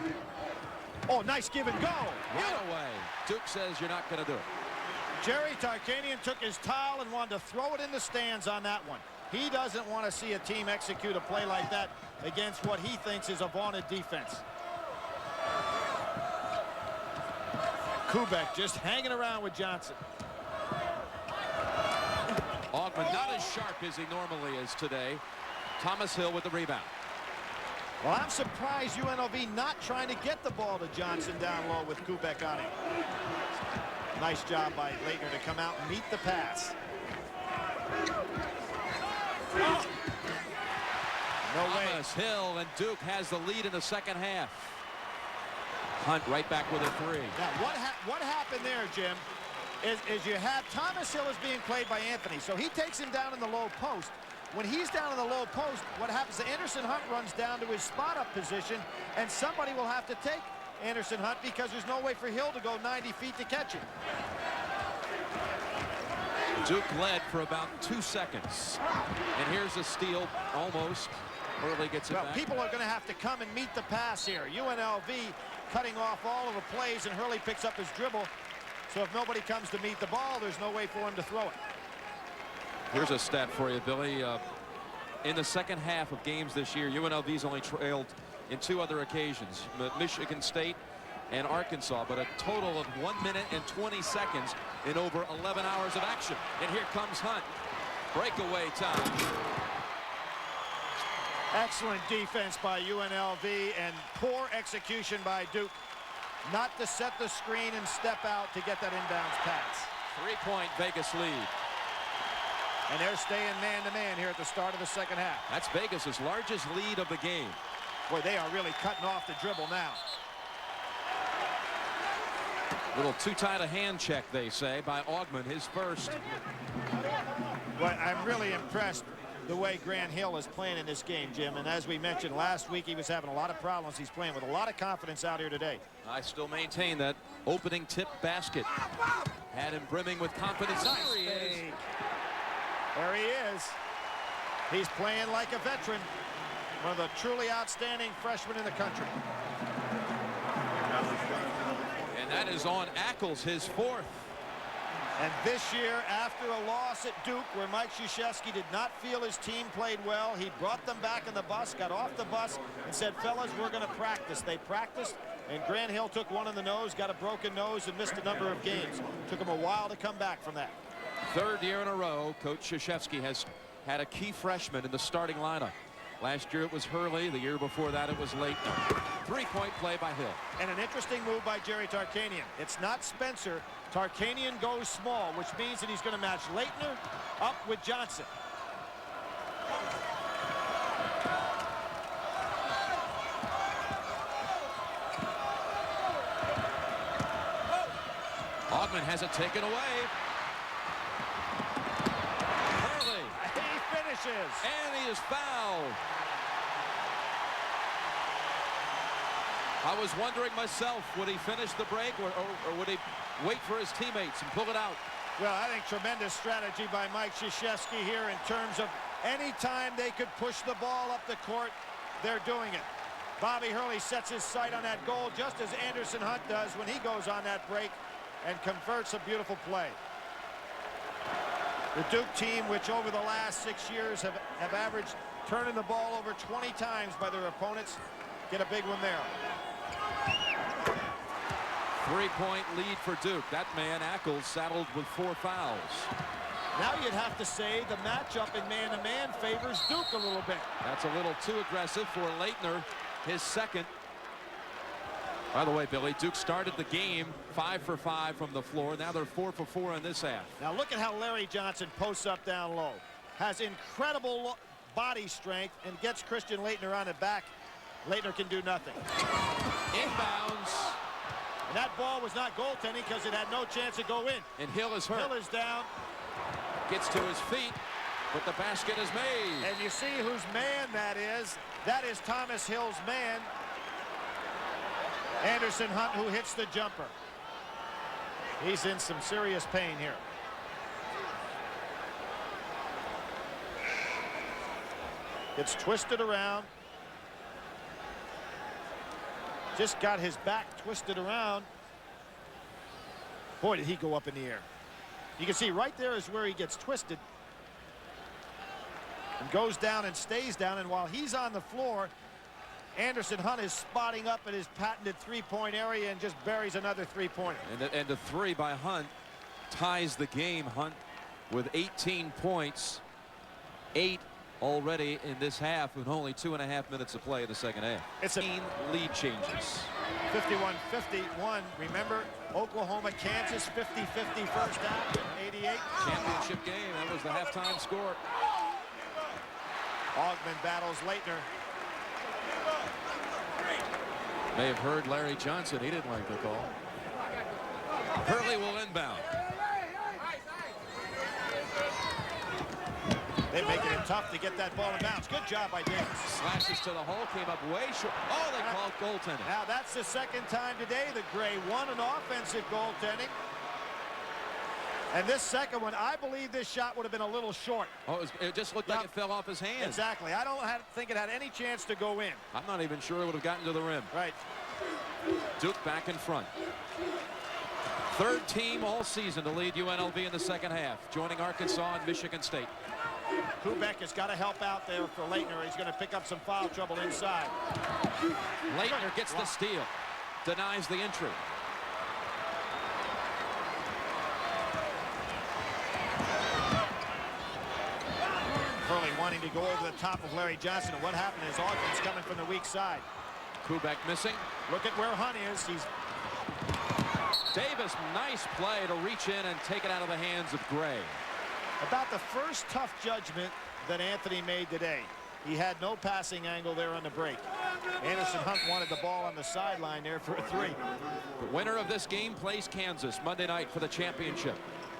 Speaker 1: Oh, nice give and go.
Speaker 2: Right away. Duke says you're not going to do it.
Speaker 1: Jerry Tarkanian took his towel and wanted to throw it in the stands on that one. He doesn't want to see a team execute a play like that against what he thinks is a vaunted defense. Kubek just hanging around with Johnson.
Speaker 2: Augmon not as sharp as he normally is today. Thomas Hill with the rebound.
Speaker 1: Well, I'm surprised UNLV not trying to get the ball to Johnson down low with Kubek on him. Nice job by Laettner to come out and meet the pass. No way.
Speaker 2: Thomas Hill, and Duke has the lead in the second half. Hunt right back with a 3.
Speaker 1: Now, what happened there, Jim, is you have Thomas Hill is being played by Anthony, so he takes him down in the low post. When he's down in the low post, what happens is Anderson Hunt runs down to his spot-up position, and somebody will have to take Anderson Hunt because there's no way for Hill to go 90 feet to catch him.
Speaker 2: Duke led for about 2 seconds. And here's a steal, almost. Hurley gets it back.
Speaker 1: People are going to have to come and meet the pass here. UNLV cutting off all of the plays, and Hurley picks up his dribble. So if nobody comes to meet the ball, there's no way for him to throw it.
Speaker 2: Here's a stat for you, Billy. In the second half of games this year, UNLV's only trailed in 2 other occasions, Michigan State and Arkansas, but a total of 1 minute and 20 seconds in over 11 hours of action. And here comes Hunt. Breakaway time.
Speaker 1: Excellent defense by UNLV and poor execution by Duke not to set the screen and step out to get that inbounds pass.
Speaker 2: 3-point Vegas lead.
Speaker 1: And they're staying man-to-man here at the start of the second half.
Speaker 2: That's Vegas's largest lead of the game.
Speaker 1: Boy, they are really cutting off the dribble now.
Speaker 2: Little too tight a hand check, they say, by Augmon, his first.
Speaker 1: Well, I'm really impressed the way Grant Hill is playing in this game, Jim. And as we mentioned last week, he was having a lot of problems. He's playing with a lot of confidence out here today.
Speaker 2: I still maintain that opening tip basket had him brimming with confidence.
Speaker 1: Nice
Speaker 2: There he is.
Speaker 1: fake. There he is. He's playing like a veteran. One of the truly outstanding freshmen in the country.
Speaker 2: And that is on Ackles, his 4th.
Speaker 1: And this year, after a loss at Duke, where Mike Krzyzewski did not feel his team played well, he brought them back in the bus, got off the bus, and said, fellas, we're going to practice. They practiced, and Grant Hill took one in the nose, got a broken nose, and missed a number of games. Took him a while to come back from that.
Speaker 2: 3rd year in a row, Coach Krzyzewski has had a key freshman in the starting lineup. Last year it was Hurley. The year before that it was Laettner. 3-point play by Hill.
Speaker 1: And an interesting move by Jerry Tarkanian. It's not Spencer. Tarkanian goes small, which means that he's going to match Laettner up with Johnson.
Speaker 2: Augmon has it taken away. Hurley.
Speaker 1: He finishes.
Speaker 2: And he is fouled. I was wondering myself, would he finish the break or would he wait for his teammates and pull it out?
Speaker 1: Well, I think tremendous strategy by Mike Krzyzewski here in terms of any time they could push the ball up the court, they're doing it. Bobby Hurley sets his sight on that goal just as Anderson Hunt does when he goes on that break and converts a beautiful play. The Duke team, which over the last 6 years have averaged turning the ball over 20 times by their opponents, get a big one there.
Speaker 2: 3-point lead for Duke. That man, Ackles, saddled with 4 fouls.
Speaker 1: Now you'd have to say the matchup in man-to-man favors Duke a little bit.
Speaker 2: That's a little too aggressive for Laettner, his second. By the way, Billy, Duke started the game 5 for 5 from the floor. Now they're 4 for 4 in this half.
Speaker 1: Now look at how Larry Johnson posts up down low. Has incredible body strength and gets Christian Laettner on the back. Laettner can do nothing.
Speaker 2: Inbounds.
Speaker 1: And that ball was not goaltending because it had no chance to go in.
Speaker 2: And Hill is hurt.
Speaker 1: Hill is down.
Speaker 2: Gets to his feet, but the basket is made.
Speaker 1: And you see whose man that is. That is Thomas Hill's man. Anderson Hunt, who hits the jumper. He's in some serious pain here. Gets twisted around. Just got his back twisted around. Boy, did he go up in the air. You can see right there is where he gets twisted. And goes down and stays down. And while he's on the floor, Anderson Hunt is spotting up at his patented three-point area and just buries another three-pointer.
Speaker 2: And the three by Hunt ties the game. Hunt with 18 points, 8 already in this half, with only 2.5 minutes of play in the second half.
Speaker 1: It's a
Speaker 2: lead changes.
Speaker 1: 51-51. Remember, Oklahoma, Kansas, 50-50 first half, 88.
Speaker 2: Championship game. That was the halftime score.
Speaker 1: Augmon battles Laettner.
Speaker 2: May have heard Larry Johnson. He didn't like the call. Hurley will inbound.
Speaker 1: They're making it tough to get that ball in bounds. Good job by Davis.
Speaker 2: Slashes to the hole, came up way short. Oh, they called goaltending.
Speaker 1: Now that's the second time today the Gray won an offensive goaltending. And this second one, I believe this shot would have been a little short.
Speaker 2: Oh, it just looked like it fell off his hand.
Speaker 1: Exactly. I don't think it had any chance to go in.
Speaker 2: I'm not even sure it would have gotten to the rim.
Speaker 1: Right.
Speaker 2: Duke back in front. Third team all season to lead UNLV in the second half, joining Arkansas and Michigan State.
Speaker 1: Kubek has got to help out there for Laettner. He's going to pick up some foul trouble inside.
Speaker 2: Laettner gets the steal, denies the entry.
Speaker 1: Hurley wanting to go over the top of Larry Johnson. And what happened is Augmon's coming from the weak side.
Speaker 2: Kubek missing.
Speaker 1: Look at where Hunt is. He's
Speaker 2: Davis, nice play to reach in and take it out of the hands of Gray.
Speaker 1: about the first tough judgment that Anthony made today. He had no passing angle there on the break. Anderson Hunt wanted the ball on the sideline there for a three.
Speaker 2: The winner of this game plays Kansas Monday night for the championship.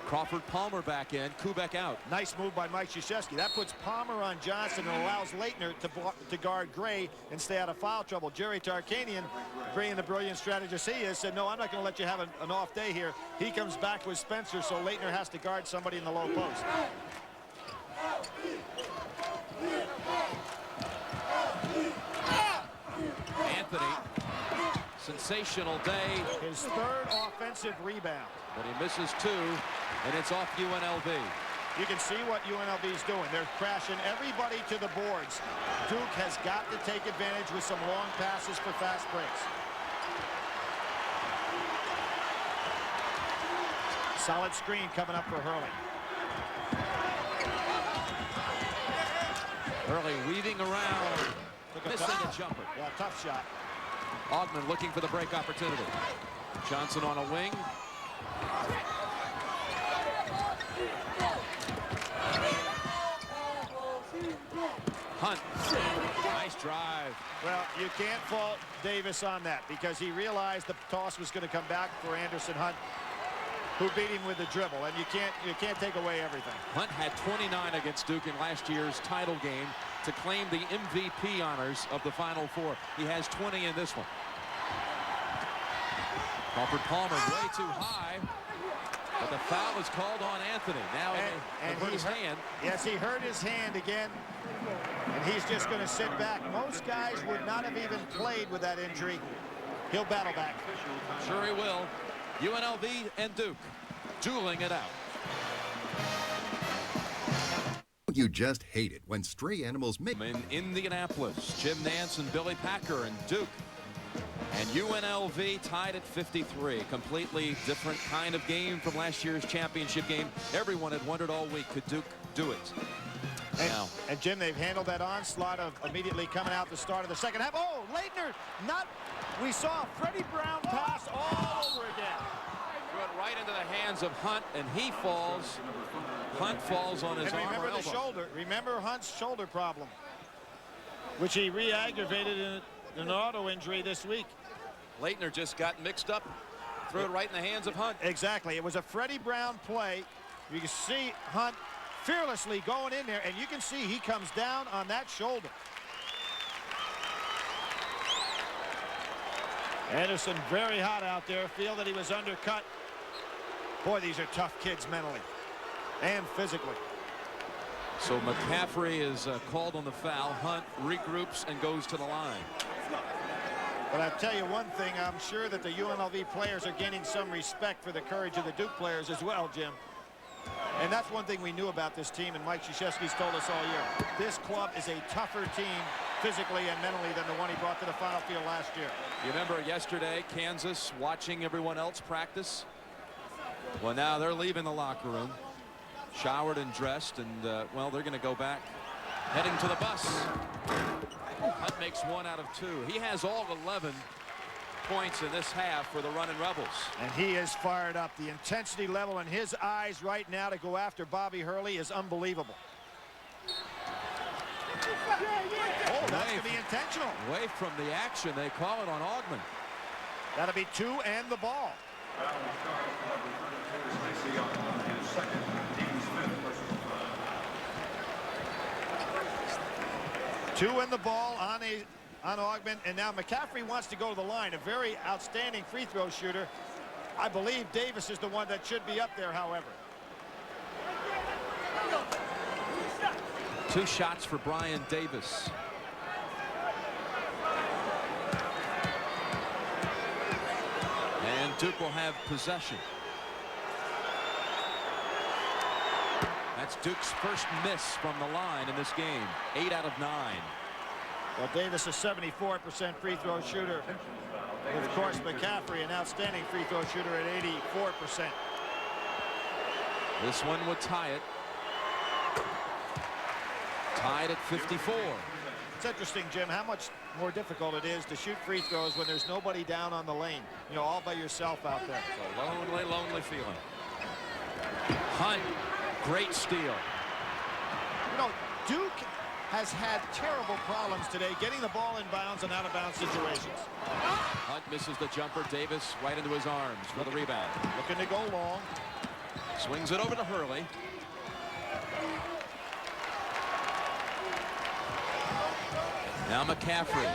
Speaker 2: Crawford Palmer back in, Kubek out.
Speaker 1: Nice move by Mike Krzyzewski. That puts Palmer on Johnson and allows Laettner to guard Gray and stay out of foul trouble. Jerry Tarkanian, being the brilliant strategist he is, said, no, I'm not going to let you have an off day here. He comes back with Spencer, so Laettner has to guard somebody in the low post.
Speaker 2: Anthony, sensational day.
Speaker 1: His third offensive rebound.
Speaker 2: But he misses two, and it's off UNLV.
Speaker 1: You can see what UNLV is doing. They're crashing everybody to the boards. Duke has got to take advantage with some long passes for fast breaks. Solid screen coming up for Hurley.
Speaker 2: Hurley weaving around, missing a jumper.
Speaker 1: Yeah, tough shot.
Speaker 2: Augmon looking for the break opportunity. Johnson on a wing. Hunt, nice drive.
Speaker 1: Well, you can't fault Davis on that because he realized the toss was going to come back for Anderson Hunt, who beat him with the dribble, and you can't take away everything.
Speaker 2: Hunt had 29 against Duke in last year's title game to claim the MVP honors of the Final Four. He has 20 in this one. Crawford Palmer way too high, but the foul is called on Anthony. Now and hurt his hand.
Speaker 1: Yes, he hurt his hand again, and he's just going to sit back. Most guys would not have even played with that injury. He'll battle back.
Speaker 2: Sure he will. UNLV and Duke dueling it out.
Speaker 9: You just hate it when stray animals make.
Speaker 2: In Indianapolis, Jim Nance and Billy Packer and Duke And UNLV tied at 53. Completely different kind of game from last year's championship game. Everyone had wondered all week, could Duke do it?
Speaker 1: And Jim, they've handled that onslaught of immediately coming out the start of the second half. Oh, Laettner, we saw a Freddie Brown pass all over again.
Speaker 2: Threw it right into the hands of Hunt, and he falls. Hunt falls on his arm or elbow.
Speaker 1: Remember the shoulder. Remember Hunt's shoulder problem, which he re-aggravated in an auto injury this week.
Speaker 2: Laettner just got mixed up. Threw it right in the hands of Hunt.
Speaker 1: Exactly. It was a Freddie Brown play. You can see Hunt fearlessly going in there, and you can see he comes down on that shoulder. Anderson very hot out there. Feel that he was undercut. Boy, these are tough kids mentally and physically.
Speaker 2: So McCaffrey is called on the foul. Hunt regroups and goes to the line.
Speaker 1: But I'll tell you one thing, I'm sure that the UNLV players are gaining some respect for the courage of the Duke players as well, Jim. And that's one thing we knew about this team, and Mike Krzyzewski's told us all year. This club is a tougher team physically and mentally than the one he brought to the final field last year.
Speaker 2: You remember yesterday, Kansas watching everyone else practice? Well, now they're leaving the locker room, showered and dressed, and, well, they're going to go back, heading to the bus. Hunt makes 1 out of 2. He has all 11 points in this half for the Runnin' Rebels. And
Speaker 1: he is fired up. The intensity level in his eyes right now to go after Bobby Hurley is unbelievable. Oh, that's going to be intentional.
Speaker 2: Away from the action, they call it on Augmon.
Speaker 1: That'll be 2 and the ball. Two in the ball on Augmon, and now McCaffrey wants to go to the line. A very outstanding free throw shooter. I believe Davis is the one that should be up there, however.
Speaker 2: 2 shots for Brian Davis. And Duke will have possession. That's Duke's first miss from the line in this game. 8 out of 9.
Speaker 1: Well, Davis, a 74% free throw shooter. Of course, McCaffrey, an outstanding free throw shooter at 84%.
Speaker 2: This one would tie it. Tied at 54.
Speaker 1: It's interesting, Jim, how much more difficult it is to shoot free throws when there's nobody down on the lane. You know, all by yourself out there.
Speaker 2: It's a lonely, lonely feeling. Hunt, great steal.
Speaker 1: You know, Duke has had terrible problems today getting the ball in bounds and out of bounds situations.
Speaker 2: Hunt misses the jumper. Davis right into his arms for the rebound.
Speaker 1: Looking to go long.
Speaker 2: Swings it over to Hurley. Now McCaffrey.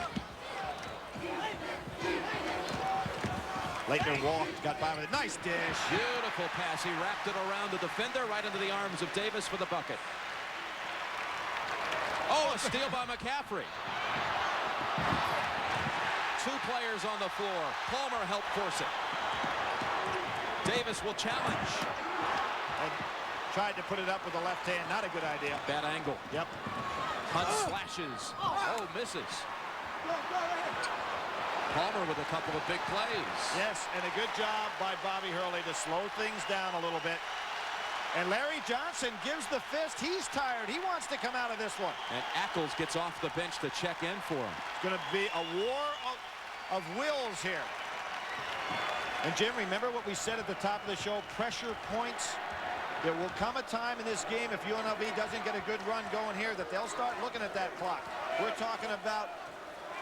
Speaker 1: Laettner walked, got by with a nice dish.
Speaker 2: Beautiful pass. He wrapped it around the defender right into the arms of Davis for the bucket. Oh, a steal by McCaffrey. 2 players on the floor. Palmer helped force it. Davis will challenge.
Speaker 1: And tried to put it up with the left hand. Not a good idea.
Speaker 2: Bad angle.
Speaker 1: Yep.
Speaker 2: Hunt slashes. Oh, misses. Palmer with a couple of big plays.
Speaker 1: Yes, and a good job by Bobby Hurley to slow things down a little bit. And Larry Johnson gives the fist. He's tired. He wants to come out of this one.
Speaker 2: And Ackles gets off the bench to check in for him.
Speaker 1: It's going to be a war of wills here. And Jim, remember what we said at the top of the show, pressure points. There will come a time in this game if UNLV doesn't get a good run going here that they'll start looking at that clock. We're talking about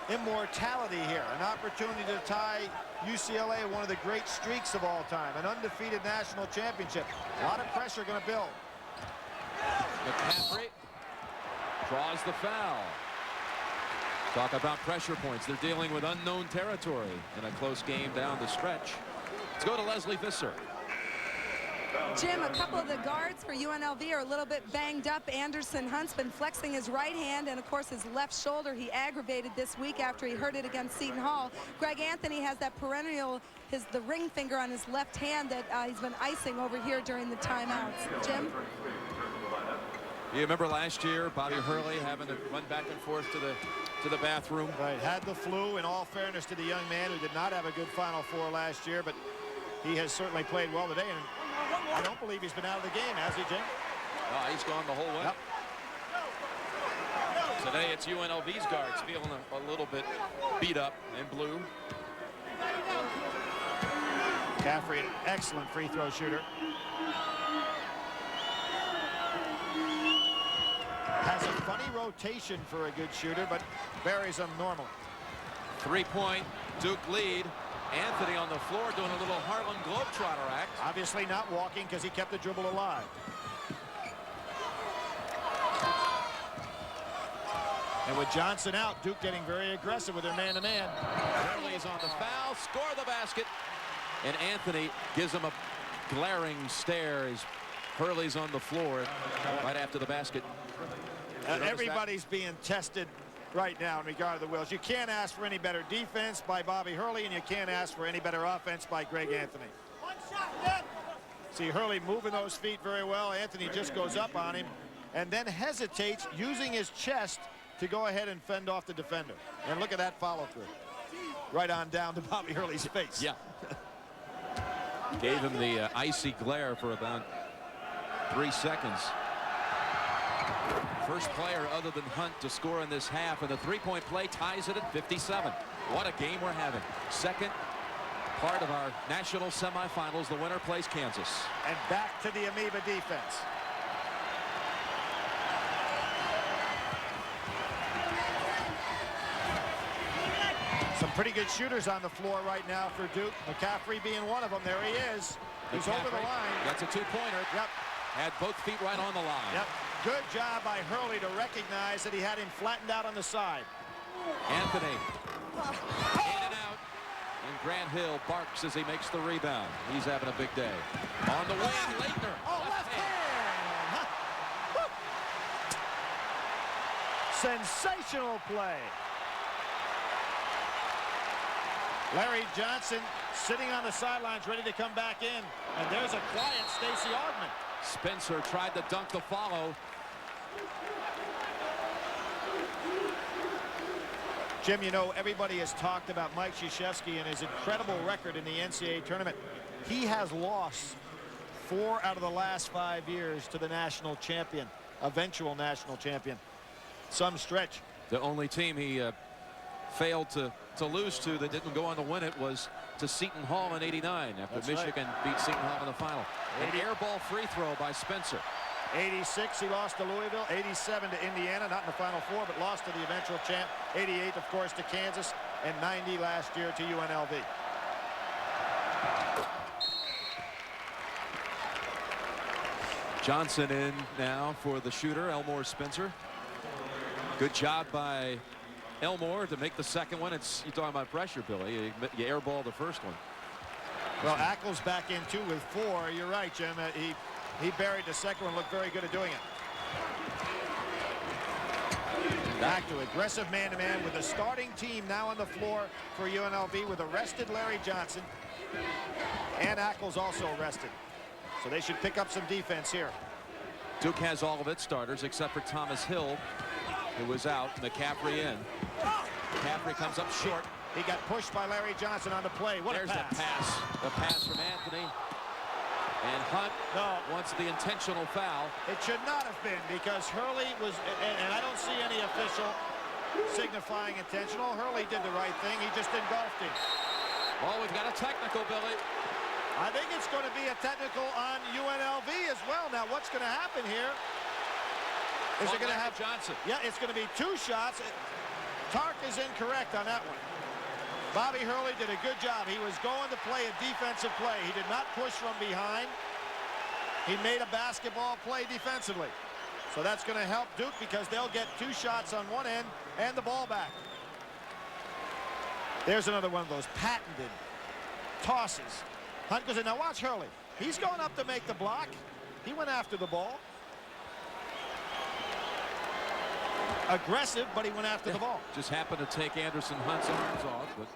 Speaker 1: immortality here, an opportunity to tie UCLA, one of the great streaks of all time, an undefeated national championship. A lot of pressure going to build.
Speaker 2: McCaffrey draws the foul. Talk about pressure points. They're dealing with unknown territory in a close game down the stretch. Let's go to Leslie Visser.
Speaker 3: Jim, a couple of the guards for UNLV are a little bit banged up. Anderson Hunt's been flexing his right hand and, of course, his left shoulder. He aggravated this week after he hurt it against Seton Hall. Greg Anthony has that perennial, the ring finger on his left hand that he's been icing over here during the timeouts. Jim?
Speaker 2: You remember last year, Bobby Hurley having to run back and forth to the bathroom.
Speaker 1: Right, had the flu. In all fairness to the young man who did not have a good Final Four last year, but he has certainly played well today. And I don't believe he's been out of the game, has he, Jim?
Speaker 2: No, he's gone the whole way.
Speaker 1: Yep.
Speaker 2: Today it's UNLV's guards feeling a little bit beat up in blue.
Speaker 1: Caffrey, an excellent free throw shooter. Has a funny rotation for a good shooter, but buries them normally.
Speaker 2: 3-point Duke lead. Anthony on the floor doing a little Harlem Globetrotter act.
Speaker 1: Obviously not walking because he kept the dribble alive. And with Johnson out, Duke getting very aggressive with their man-to-man.
Speaker 2: Hurley's on the foul, score the basket. And Anthony gives him a glaring stare as Hurley's on the floor right after the basket.
Speaker 1: Everybody's being tested right now in regard to the Wills. You can't ask for any better defense by Bobby Hurley, and you can't ask for any better offense by Greg Anthony. See Hurley moving those feet very well. Anthony just goes up on him and then hesitates, using his chest to go ahead and fend off the defender. And look at that follow through. Right on down to Bobby Hurley's face.
Speaker 2: Yeah. Gave him the icy glare for about 3 seconds. First player other than Hunt to score in this half, and the three-point play ties it at 57. What a game we're having. Second part of our national semifinals. The winner plays Kansas.
Speaker 1: And back to the amoeba defense. Some pretty good shooters on the floor right now for Duke. McCaffrey being one of them. There he is. He's over the line.
Speaker 2: That's a two-pointer.
Speaker 1: Yep.
Speaker 2: Had both feet right on the line.
Speaker 1: Yep. Good job by Hurley to recognize that he had him flattened out on the side.
Speaker 2: Anthony. In and out. And Grant Hill barks as he makes the rebound. He's having a big day. On the wing, Laettner.
Speaker 1: Oh, left hand. Huh. Sensational play. Larry Johnson sitting on the sidelines ready to come back in. And there's a quiet Stacey Augmon.
Speaker 2: Spencer tried to dunk the follow.
Speaker 1: Jim, you know, everybody has talked about Mike Krzyzewski and his incredible record in the NCAA tournament. He has lost 4 out of the last 5 years to the national champion, eventual national champion. Some stretch.
Speaker 2: The only team he failed to lose to that didn't go on to win it was to Seton Hall in '89 after
Speaker 1: That's
Speaker 2: Michigan beat Seton Hall in the final. An air ball free throw by Spencer.
Speaker 1: 86 he lost to Louisville, 87 to Indiana, not in the Final Four, but lost to the eventual champ. 88, of course, to Kansas, and 90 last year to UNLV.
Speaker 2: Johnson in now for the shooter, Elmore Spencer. Good job by Elmore to make the second one. You're talking about pressure, Billy. You airball the first one.
Speaker 1: Well, Ackles back in too with 4. You're right, Jim. He buried the second one, looked very good at doing it. Back to aggressive man-to-man with the starting team now on the floor for UNLV with arrested Larry Johnson. And Ackles also arrested. So they should pick up some defense here.
Speaker 2: Duke has all of its starters except for Thomas Hill, who was out. McCaffrey in. McCaffrey comes up short.
Speaker 1: He got pushed by Larry Johnson on the play. What
Speaker 2: There's
Speaker 1: a pass.
Speaker 2: the pass. The pass from Anthony. And Hunt wants the intentional foul.
Speaker 1: It should not have been because Hurley was, and I don't see any official signifying intentional. Hurley did the right thing. He just engulfed him.
Speaker 2: Well, we've got a technical, Billy.
Speaker 1: I think it's going to be a technical on UNLV as well. Now, what's going to happen here? Is it going to have
Speaker 2: Johnson?
Speaker 1: Yeah, it's going to be 2 shots. Tark is incorrect on that one. Bobby Hurley did a good job. He was going to play a defensive play. He did not push from behind. He made a basketball play defensively. So that's going to help Duke because they'll get 2 shots on one end and the ball back. There's another one of those patented tosses. Hunt goes in. Now watch Hurley. He's going up to make the block. He went after the ball. Aggressive, but he went after the ball.
Speaker 2: Just happened to take Anderson Hunt's arms off. But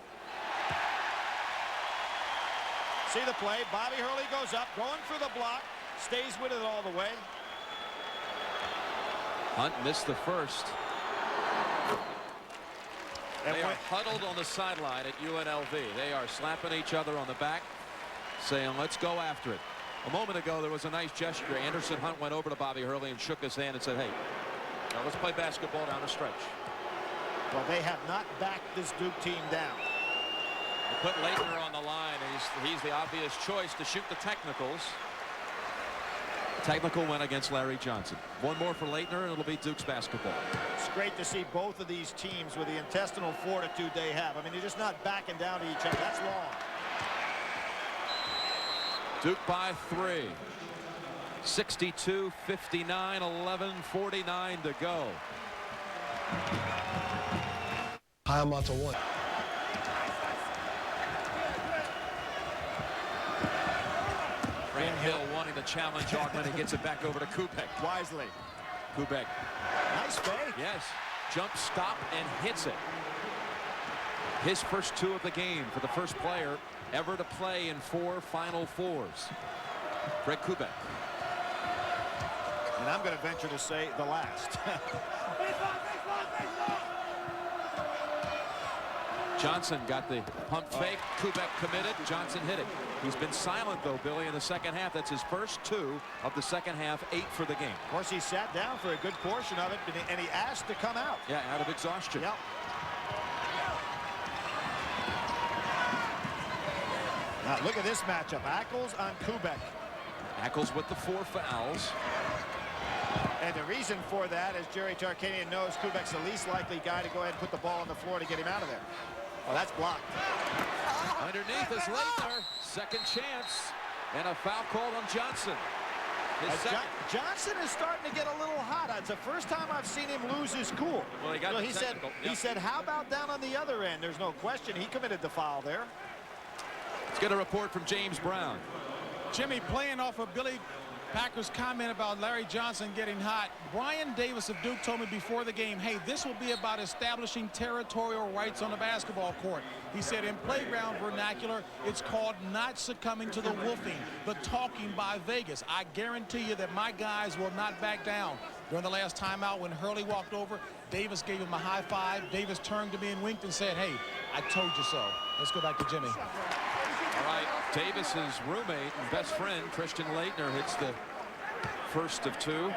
Speaker 1: see the play. Bobby Hurley goes up, going for the block, stays with it all the way.
Speaker 2: Hunt missed the first. They are huddled on the sideline at UNLV. They are slapping each other on the back, saying, let's go after it. A moment ago, there was a nice gesture. Anderson Hunt went over to Bobby Hurley and shook his hand and said, hey, now let's play basketball down the stretch.
Speaker 1: Well, they have not backed this Duke team down.
Speaker 2: They put Laettner on the line. He's the obvious choice to shoot the technicals. Technical went against Larry Johnson. One more for Laettner, and it'll be Duke's basketball.
Speaker 1: It's great to see both of these teams with the intestinal fortitude they have. I mean, they're just not backing down to each other. That's long.
Speaker 2: Duke by 3. 62, 59, 11, 49 to go.
Speaker 10: High amount to one.
Speaker 2: Grant Hill wanting to challenge Augmon. He gets it back over to Kubek.
Speaker 1: Wisely.
Speaker 2: Kubek.
Speaker 1: Nice fake.
Speaker 2: Yes. Jump stop and hits it. His first 2 of the game for the first player ever to play in 4 Final Fours. Greg Kubek.
Speaker 1: And I'm going to venture to say the last.
Speaker 2: Johnson got the pump fake. Kubek committed. Johnson hit it. He's been silent, though, Billy, in the second half. That's his first 2 of the second half, 8 for the game.
Speaker 1: Of course, he sat down for a good portion of it, and he asked to come out.
Speaker 2: Yeah, out of exhaustion.
Speaker 1: Yep. Now, look at this matchup. Ackles on Kubek.
Speaker 2: Ackles with the 4 fouls.
Speaker 1: And the reason for that is Jerry Tarkanian knows Kubek's the least likely guy to go ahead and put the ball on the floor to get him out of there. Oh, that's blocked.
Speaker 2: Underneath is Laettner. Second chance. And a foul called on Johnson.
Speaker 1: Johnson is starting to get a little hot. It's the first time I've seen him lose his cool.
Speaker 2: Well,
Speaker 1: he said, how about down on the other end? There's no question he committed the foul there.
Speaker 2: Let's get a report from James Brown.
Speaker 5: Jimmy, playing off of Billy Packer's comment about Larry Johnson getting hot, Brian Davis of Duke told me before the game, hey, this will be about establishing territorial rights on the basketball court. He said in playground vernacular, it's called not succumbing to the wolfing, the talking by Vegas. I guarantee you that my guys will not back down. During the last timeout when Hurley walked over, Davis gave him a high five. Davis turned to me and winked and said, hey, I told you so. Let's go back to Jimmy.
Speaker 2: All right, Davis's roommate and best friend, Christian Laettner, hits the first of 2.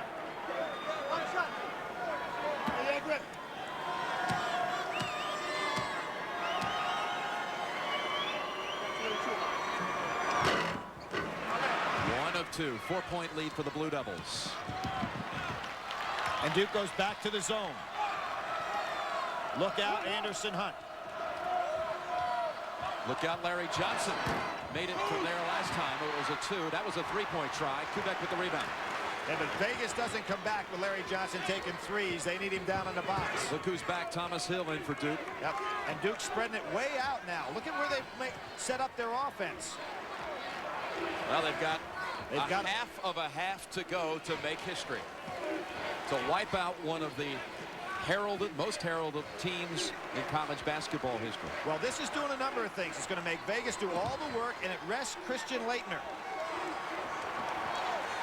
Speaker 2: One of 2, 4-point lead for the Blue Devils.
Speaker 1: And Duke goes back to the zone. Look out, Anderson Hunt.
Speaker 2: Look out, Larry Johnson. Made it from there last time. It was a 2. That was a 3-point try. Kubek with the rebound.
Speaker 1: Yeah, but Vegas doesn't come back with Larry Johnson taking 3s. They need him down in the box.
Speaker 2: Look who's back. Thomas Hill in for Duke.
Speaker 1: Yep. And Duke's spreading it way out now. Look at where they set up their offense.
Speaker 2: Well, they've got half of a half to go to make history. To wipe out one of the most heralded teams in college basketball history.
Speaker 1: Well, this is doing a number of things. It's going to make Vegas do all the work, and it rests Christian Laettner.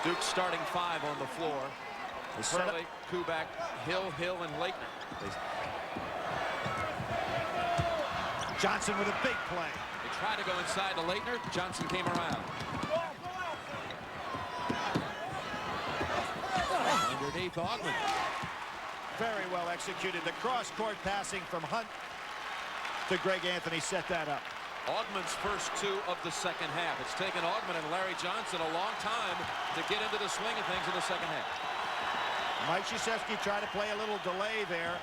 Speaker 2: Duke's starting 5 on the floor. Hurley, Kubek, Hill, and Laettner.
Speaker 1: Johnson with a big play.
Speaker 2: They tried to go inside to Laettner. Johnson came around. Underneath Augmon.
Speaker 1: Very well executed. The cross-court passing from Hunt to Greg Anthony set that up.
Speaker 2: Augmon's first 2 of the second half. It's taken Augmon and Larry Johnson a long time to get into the swing of things in the second half.
Speaker 1: Mike Krzyzewski tried to play a little delay there.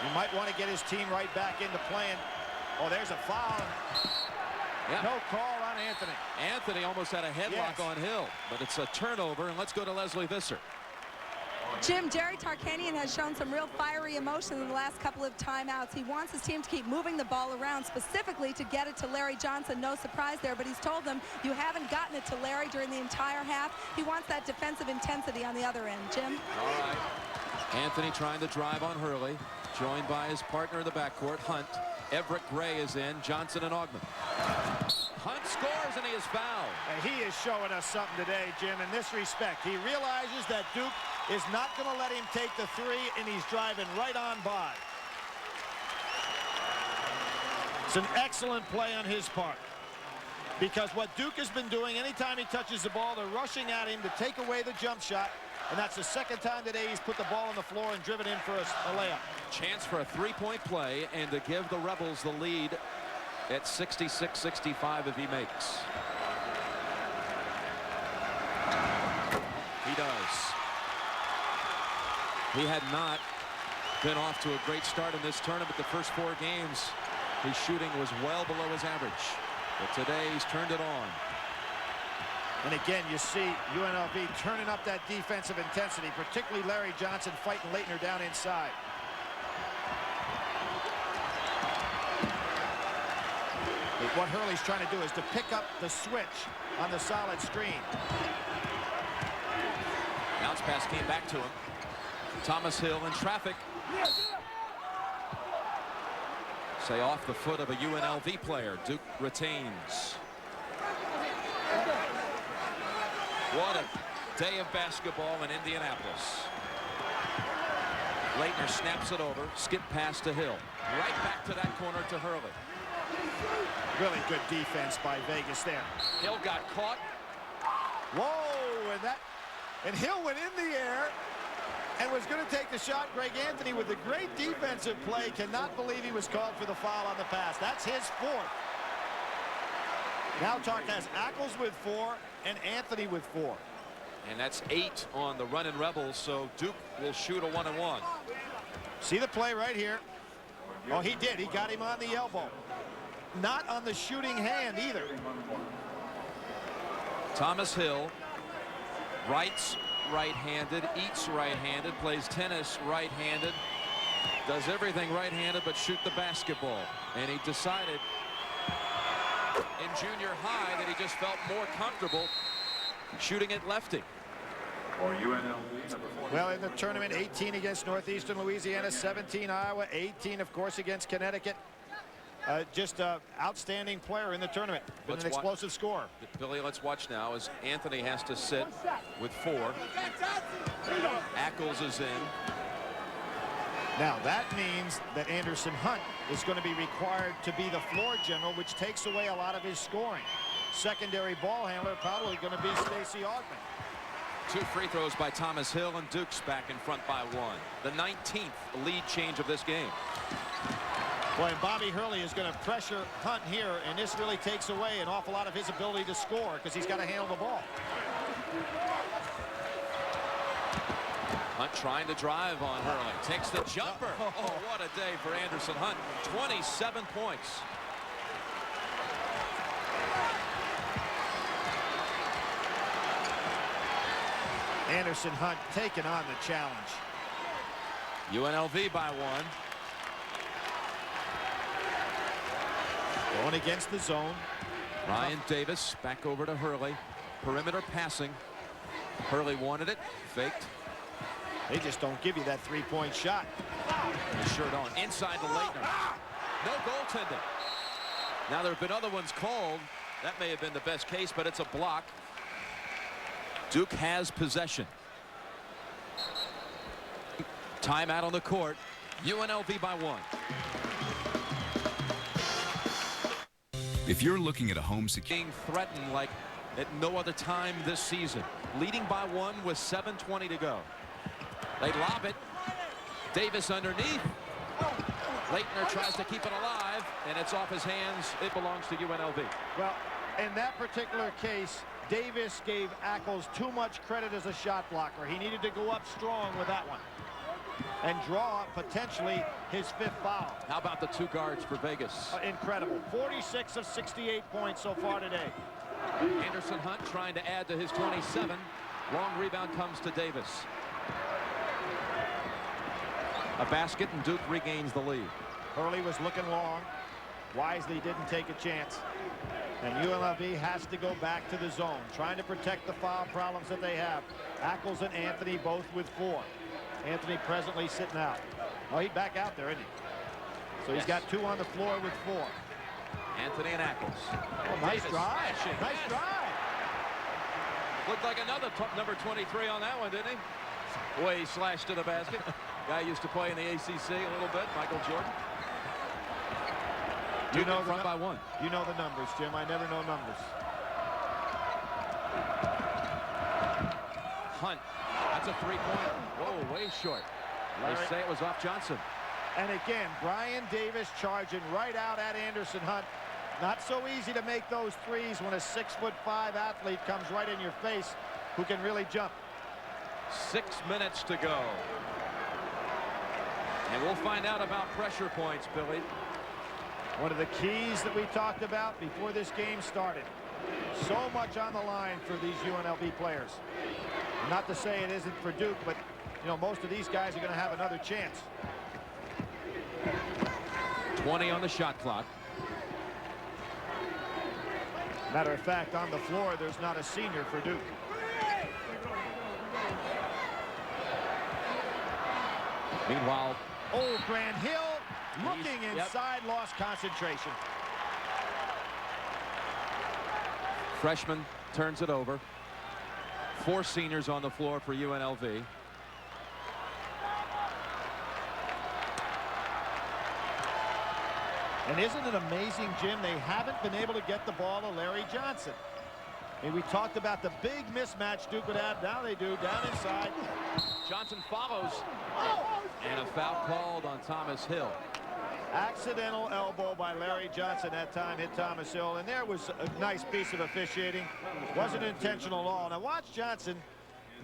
Speaker 1: He might want to get his team right back into playing. Oh, there's a foul.
Speaker 2: Yeah.
Speaker 1: No call on Anthony.
Speaker 2: Anthony almost had a headlock on Hill, but it's a turnover, and let's go to Leslie Visser.
Speaker 3: Jim, Jerry Tarkanian has shown some real fiery emotion in the last couple of timeouts. He wants his team to keep moving the ball around, specifically to get it to Larry Johnson. No surprise there, but he's told them you haven't gotten it to Larry during the entire half. He wants that defensive intensity on the other end. Jim?
Speaker 2: All right. Anthony trying to drive on Hurley, joined by his partner in the backcourt, Hunt. Everett Gray is in, Johnson and Augmon. Hunt scores, and he is fouled.
Speaker 1: And he is showing us something today, Jim, in this respect. He realizes that Duke is not going to let him take the three, and he's driving right on by. It's an excellent play on his part. Because what Duke has been doing, anytime he touches the ball, they're rushing at him to take away the jump shot. And that's the second time today he's put the ball on the floor and driven in for a layup.
Speaker 2: Chance for a three-point play and to give the Rebels the lead at 66-65 if he makes. He does. He had not been off to a great start in this tournament. The first 4 games, his shooting was well below his average. But today he's turned it on.
Speaker 1: And again, you see UNLV turning up that defensive intensity, particularly Larry Johnson fighting Laettner down inside. But what Hurley's trying to do is to pick up the switch on the solid screen.
Speaker 2: Bounce pass came back to him. Thomas Hill in traffic. Say off the foot of a UNLV player. Duke retains. What a day of basketball in Indianapolis. Laettner snaps it over. Skip pass to Hill. Right back to that corner to Hurley.
Speaker 1: Really good defense by Vegas there.
Speaker 2: Hill got caught.
Speaker 1: Whoa, and Hill went in the air and was going to take the shot. Greg Anthony with a great defensive play. Cannot believe he was called for the foul on the pass. That's his 4th. Now Tark has Ackles with 4 and Anthony with 4.
Speaker 2: And that's 8 on the running Rebels, so Duke will shoot a 1-and-1.
Speaker 1: See the play right here. Oh, he did. He got him on the elbow. Not on the shooting hand either.
Speaker 2: Thomas Hill writes right-handed, eats right-handed, plays tennis right-handed, does everything right-handed but shoot the basketball. And he decided in junior high that he just felt more comfortable shooting it lefty.
Speaker 1: Well, in the tournament, 18 against Northeastern Louisiana, 17 Iowa, 18, of course, against Connecticut. Just an outstanding player in the tournament. Been an explosive scorer.
Speaker 2: Billy, let's watch now as Anthony has to sit with 4. Ackles is in.
Speaker 1: Now that means that Anderson Hunt is going to be required to be the floor general, which takes away a lot of his scoring. Secondary ball handler probably going to be Stacey Augmon.
Speaker 2: 2 free throws by Thomas Hill, and Duke's back in front by 1. The 19th lead change of this game.
Speaker 1: Boy, and Bobby Hurley is going to pressure Hunt here, and this really takes away an awful lot of his ability to score because he's got to handle the ball.
Speaker 2: Hunt trying to drive on Hurley. Takes the jumper. Oh, what a day for Anderson Hunt. 27 points.
Speaker 1: Anderson Hunt taking on the challenge.
Speaker 2: UNLV by 1.
Speaker 1: Going against the zone.
Speaker 2: Ryan Davis back over to Hurley. Perimeter passing. Hurley wanted it. Faked.
Speaker 1: They just don't give you that 3-point shot.
Speaker 2: They sure don't. Inside to Laettner. No goaltending. Now there have been other ones called. That may have been the best case, but it's a block. Duke has possession. Timeout on the court. UNLV by 1.
Speaker 11: If you're looking at a home
Speaker 2: being threatened like at no other time this season. Leading by 1 with 7:20 to go. They lob it. Davis underneath. Laettner tries to keep it alive, and it's off his hands. It belongs to UNLV.
Speaker 1: Well, in that particular case, Davis gave Ackles too much credit as a shot blocker. He needed to go up strong with that one and draw potentially his 5th foul.
Speaker 2: How about the 2 guards for Vegas?
Speaker 1: Incredible. 46 of 68 points so far today.
Speaker 2: Anderson Hunt trying to add to his 27. Long rebound comes to Davis. A basket, and Duke regains the lead.
Speaker 1: Hurley was looking long. Wisely didn't take a chance. And UNLV has to go back to the zone, trying to protect the foul problems that they have. Ackles and Anthony both with 4. Anthony presently sitting out. Oh, he's back out there, isn't he? So he's got 2 on the floor with 4.
Speaker 2: Anthony and Ackles.
Speaker 1: Oh, nice drive. Nice drive.
Speaker 2: Looked like another number 23 on that one, didn't he? Boy, he slashed to the basket. Guy used to play in the ACC a little bit, Michael Jordan.
Speaker 1: You know
Speaker 2: front by one.
Speaker 1: You know the numbers, Jim. I never know numbers.
Speaker 2: Hunt. That's a three-pointer. Whoa, way short. They say it was off Johnson.
Speaker 1: And again, Brian Davis charging right out at Anderson Hunt. Not so easy to make those threes when a 6'5" athlete comes right in your face who can really jump.
Speaker 2: 6 minutes to go. And we'll find out about pressure points, Billy.
Speaker 1: One of the keys that we talked about before this game started. So much on the line for these UNLV players. Not to say it isn't for Duke, but you know, most of these guys are going to have another chance.
Speaker 2: 20 on the shot clock.
Speaker 1: Matter of fact, on the floor, there's not a senior for Duke.
Speaker 2: Meanwhile,
Speaker 1: Grant Hill looking inside, lost concentration.
Speaker 2: Freshman turns it over. 4 seniors on the floor for UNLV.
Speaker 1: And isn't it amazing, Jim, they haven't been able to get the ball to Larry Johnson. I mean, we talked about the big mismatch Duke would have. Now they do, down inside.
Speaker 2: Johnson follows. And a foul called on Thomas Hill.
Speaker 1: Accidental elbow by Larry Johnson that time hit Thomas Hill. And there was a nice piece of officiating. Wasn't intentional at all. Now watch Johnson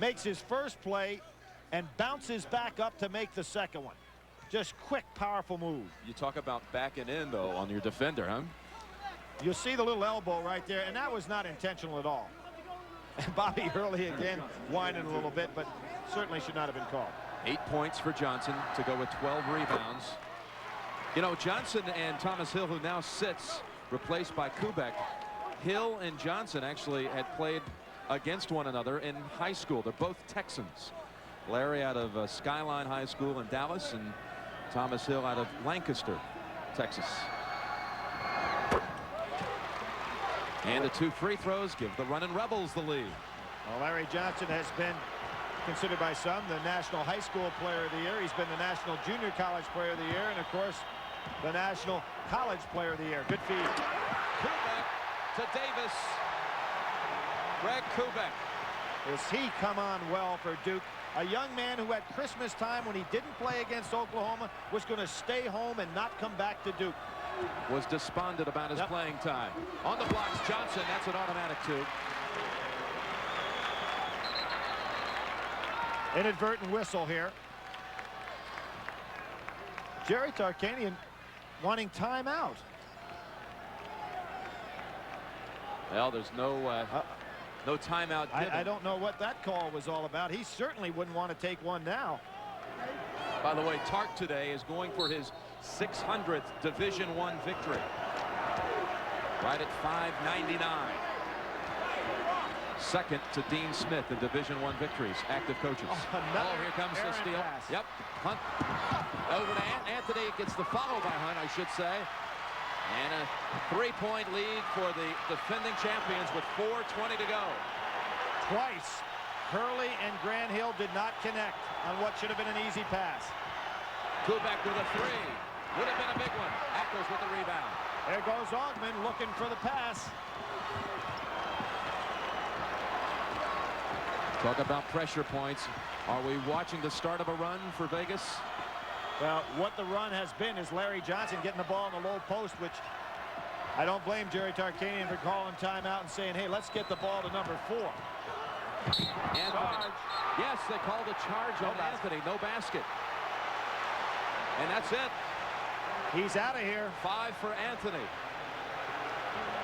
Speaker 1: makes his first play and bounces back up to make the second one. Just quick, powerful move.
Speaker 2: You talk about backing in, though, on your defender, huh?
Speaker 1: You'll see the little elbow right there, and that was not intentional at all. And Bobby Hurley again whining a little bit, but certainly should not have been called.
Speaker 2: 8 points for Johnson to go with 12 rebounds. You know, Johnson and Thomas Hill, who now sits, replaced by Kubek. Hill and Johnson actually had played against one another in high school. They're both Texans. Larry out of Skyline High School in Dallas, and Thomas Hill out of Lancaster, Texas. And the 2 free throws give the running Rebels the lead.
Speaker 1: Well, Larry Johnson has been considered by some the National High School Player of the Year. He's been the National Junior College Player of the Year, and of course the National College Player of the Year. Good feed.
Speaker 2: Kubek to Davis. Greg Kubek.
Speaker 1: Has he come on well for Duke? A young man who at Christmas time, when he didn't play against Oklahoma, was going to stay home and not come back to Duke.
Speaker 2: Was despondent about his playing time. On the blocks, Johnson. That's an automatic 2.
Speaker 1: Inadvertent whistle here. Jerry Tarkanian wanting timeout.
Speaker 2: Well, there's no timeout given.
Speaker 1: I don't know what that call was all about. He certainly wouldn't want to take one now.
Speaker 2: By the way, Tark today is going for his 600th Division I victory. Right at 599. Second to Dean Smith in Division I victories, active coaches. Here comes the steal.
Speaker 1: Pass.
Speaker 2: Yep. Hunt over to Anthony. Gets the follow by Hunt, I should say. And a 3-point lead for the defending champions with 4:20 to go.
Speaker 1: Twice, Hurley and Grant Hill did not connect on what should have been an easy pass.
Speaker 2: Kubek with a 3. Would have been a big one. Ackles with the rebound.
Speaker 1: There goes Augmon looking for the pass.
Speaker 2: Talk about pressure points. Are we watching the start of a run for Vegas?
Speaker 1: Well, what the run has been is Larry Johnson getting the ball in the low post, which I don't blame Jerry Tarkanian for calling timeout and saying, hey, let's get the ball to number 4.
Speaker 2: Charge. Yes, they called a charge on Anthony. No basket. And that's it.
Speaker 1: He's out of here.
Speaker 2: 5 for Anthony.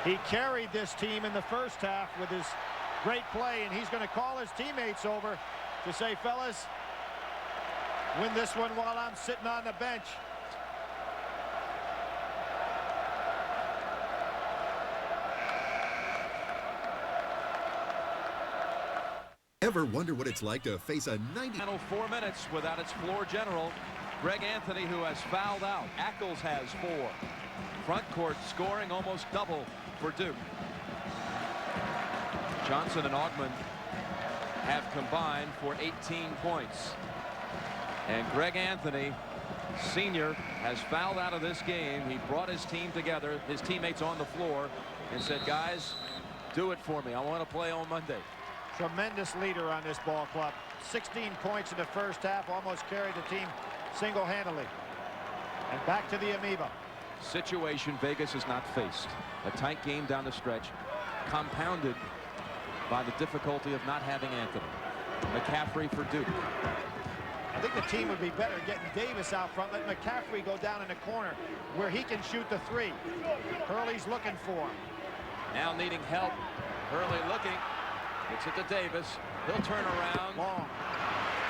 Speaker 1: He carried this team in the first half with his great play, and he's going to call his teammates over to say, fellas, win this one while I'm sitting on the bench.
Speaker 9: Ever wonder what it's like to face a 90?
Speaker 2: Final 4 minutes without its floor general, Greg Anthony, who has fouled out. Ackles has 4. Front court scoring almost double for Duke. Johnson and Augmon have combined for 18 points. And Greg Anthony, senior, has fouled out of this game. He brought his team together, his teammates on the floor, and said, guys, do it for me. I want to play on Monday.
Speaker 1: Tremendous leader on this ball club. 16 points in the first half, almost carried the team single-handedly. And back to the amoeba.
Speaker 2: Situation Vegas has not faced. A tight game down the stretch, compounded by the difficulty of not having Anthony. McCaffrey for Duke.
Speaker 1: I think the team would be better getting Davis out front. Let McCaffrey go down in the corner where he can shoot the three. Hurley's looking for him.
Speaker 2: Now needing help. Hurley looking. Gets it to Davis. He'll turn around.
Speaker 1: Long.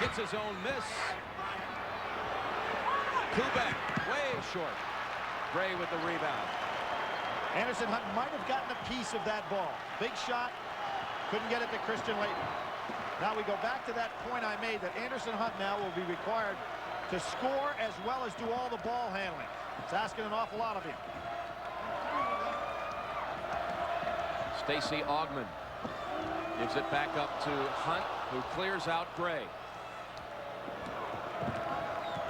Speaker 2: Gets his own miss. Payback way short. Gray with the rebound.
Speaker 1: Anderson Hunt might have gotten a piece of that ball. Big shot. Couldn't get it to Christian Laettner. Now we go back to that point I made that Anderson Hunt now will be required to score as well as do all the ball handling. It's asking an awful lot of him.
Speaker 2: Stacey Augmon gives it back up to Hunt, who clears out Gray.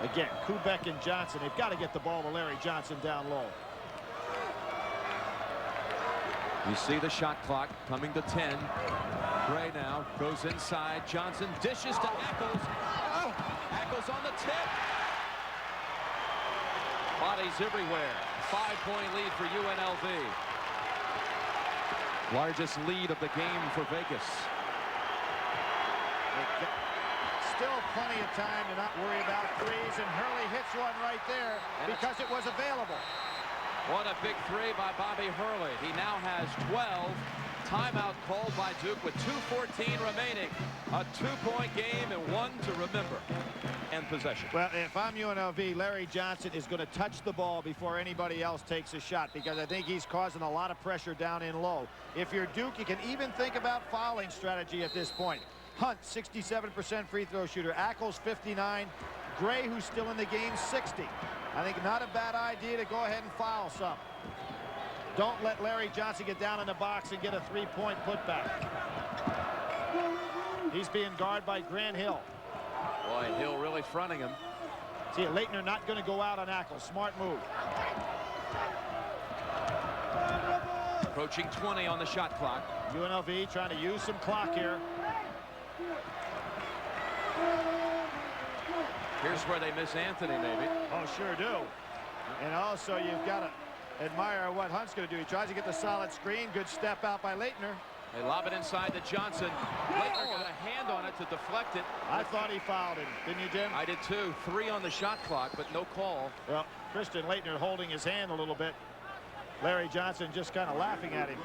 Speaker 1: Again, Kubek and Johnson, they've got to get the ball to Larry Johnson down low.
Speaker 2: You see the shot clock coming to 10. Gray now goes inside. Johnson dishes to Ackles. Oh, Ackles on the tip. Bodies everywhere. 5-point lead for UNLV. Largest lead of the game for Vegas.
Speaker 1: Still plenty of time to not worry about threes, and Hurley hits one right there because it was available.
Speaker 2: What a big three by Bobby Hurley. He now has 12. Timeout called by Duke with 2:14 remaining. A 2-point game and one to remember. And possession.
Speaker 1: Well, if I'm UNLV, Larry Johnson is going to touch the ball before anybody else takes a shot, because I think he's causing a lot of pressure down in low. If you're Duke, you can even think about fouling strategy at this point. Hunt, 67% free throw shooter. Ackles, 59. Gray, who's still in the game, 60. I think not a bad idea to go ahead and foul some. Don't let Larry Johnson get down in the box and get a 3-point putback. He's being guarded by Grant Hill.
Speaker 2: Boy, Hill really fronting him.
Speaker 1: See, Laettner not going to go out on Ackles. Smart move.
Speaker 2: Approaching 20 on the shot clock.
Speaker 1: UNLV trying to use some clock here.
Speaker 2: Here's where they miss Anthony, maybe.
Speaker 1: Oh, sure do. And also, you've got to admire what Hunt's going to do. He tries to get the solid screen. Good step out by Laettner.
Speaker 2: They lob it inside to Johnson. Laettner got a hand on it to deflect it.
Speaker 1: I thought he fouled him. Didn't you, Jim?
Speaker 2: I did too. 3 on the shot clock, but no call.
Speaker 1: Well, Christian Laettner holding his hand a little bit. Larry Johnson just kind of laughing at him.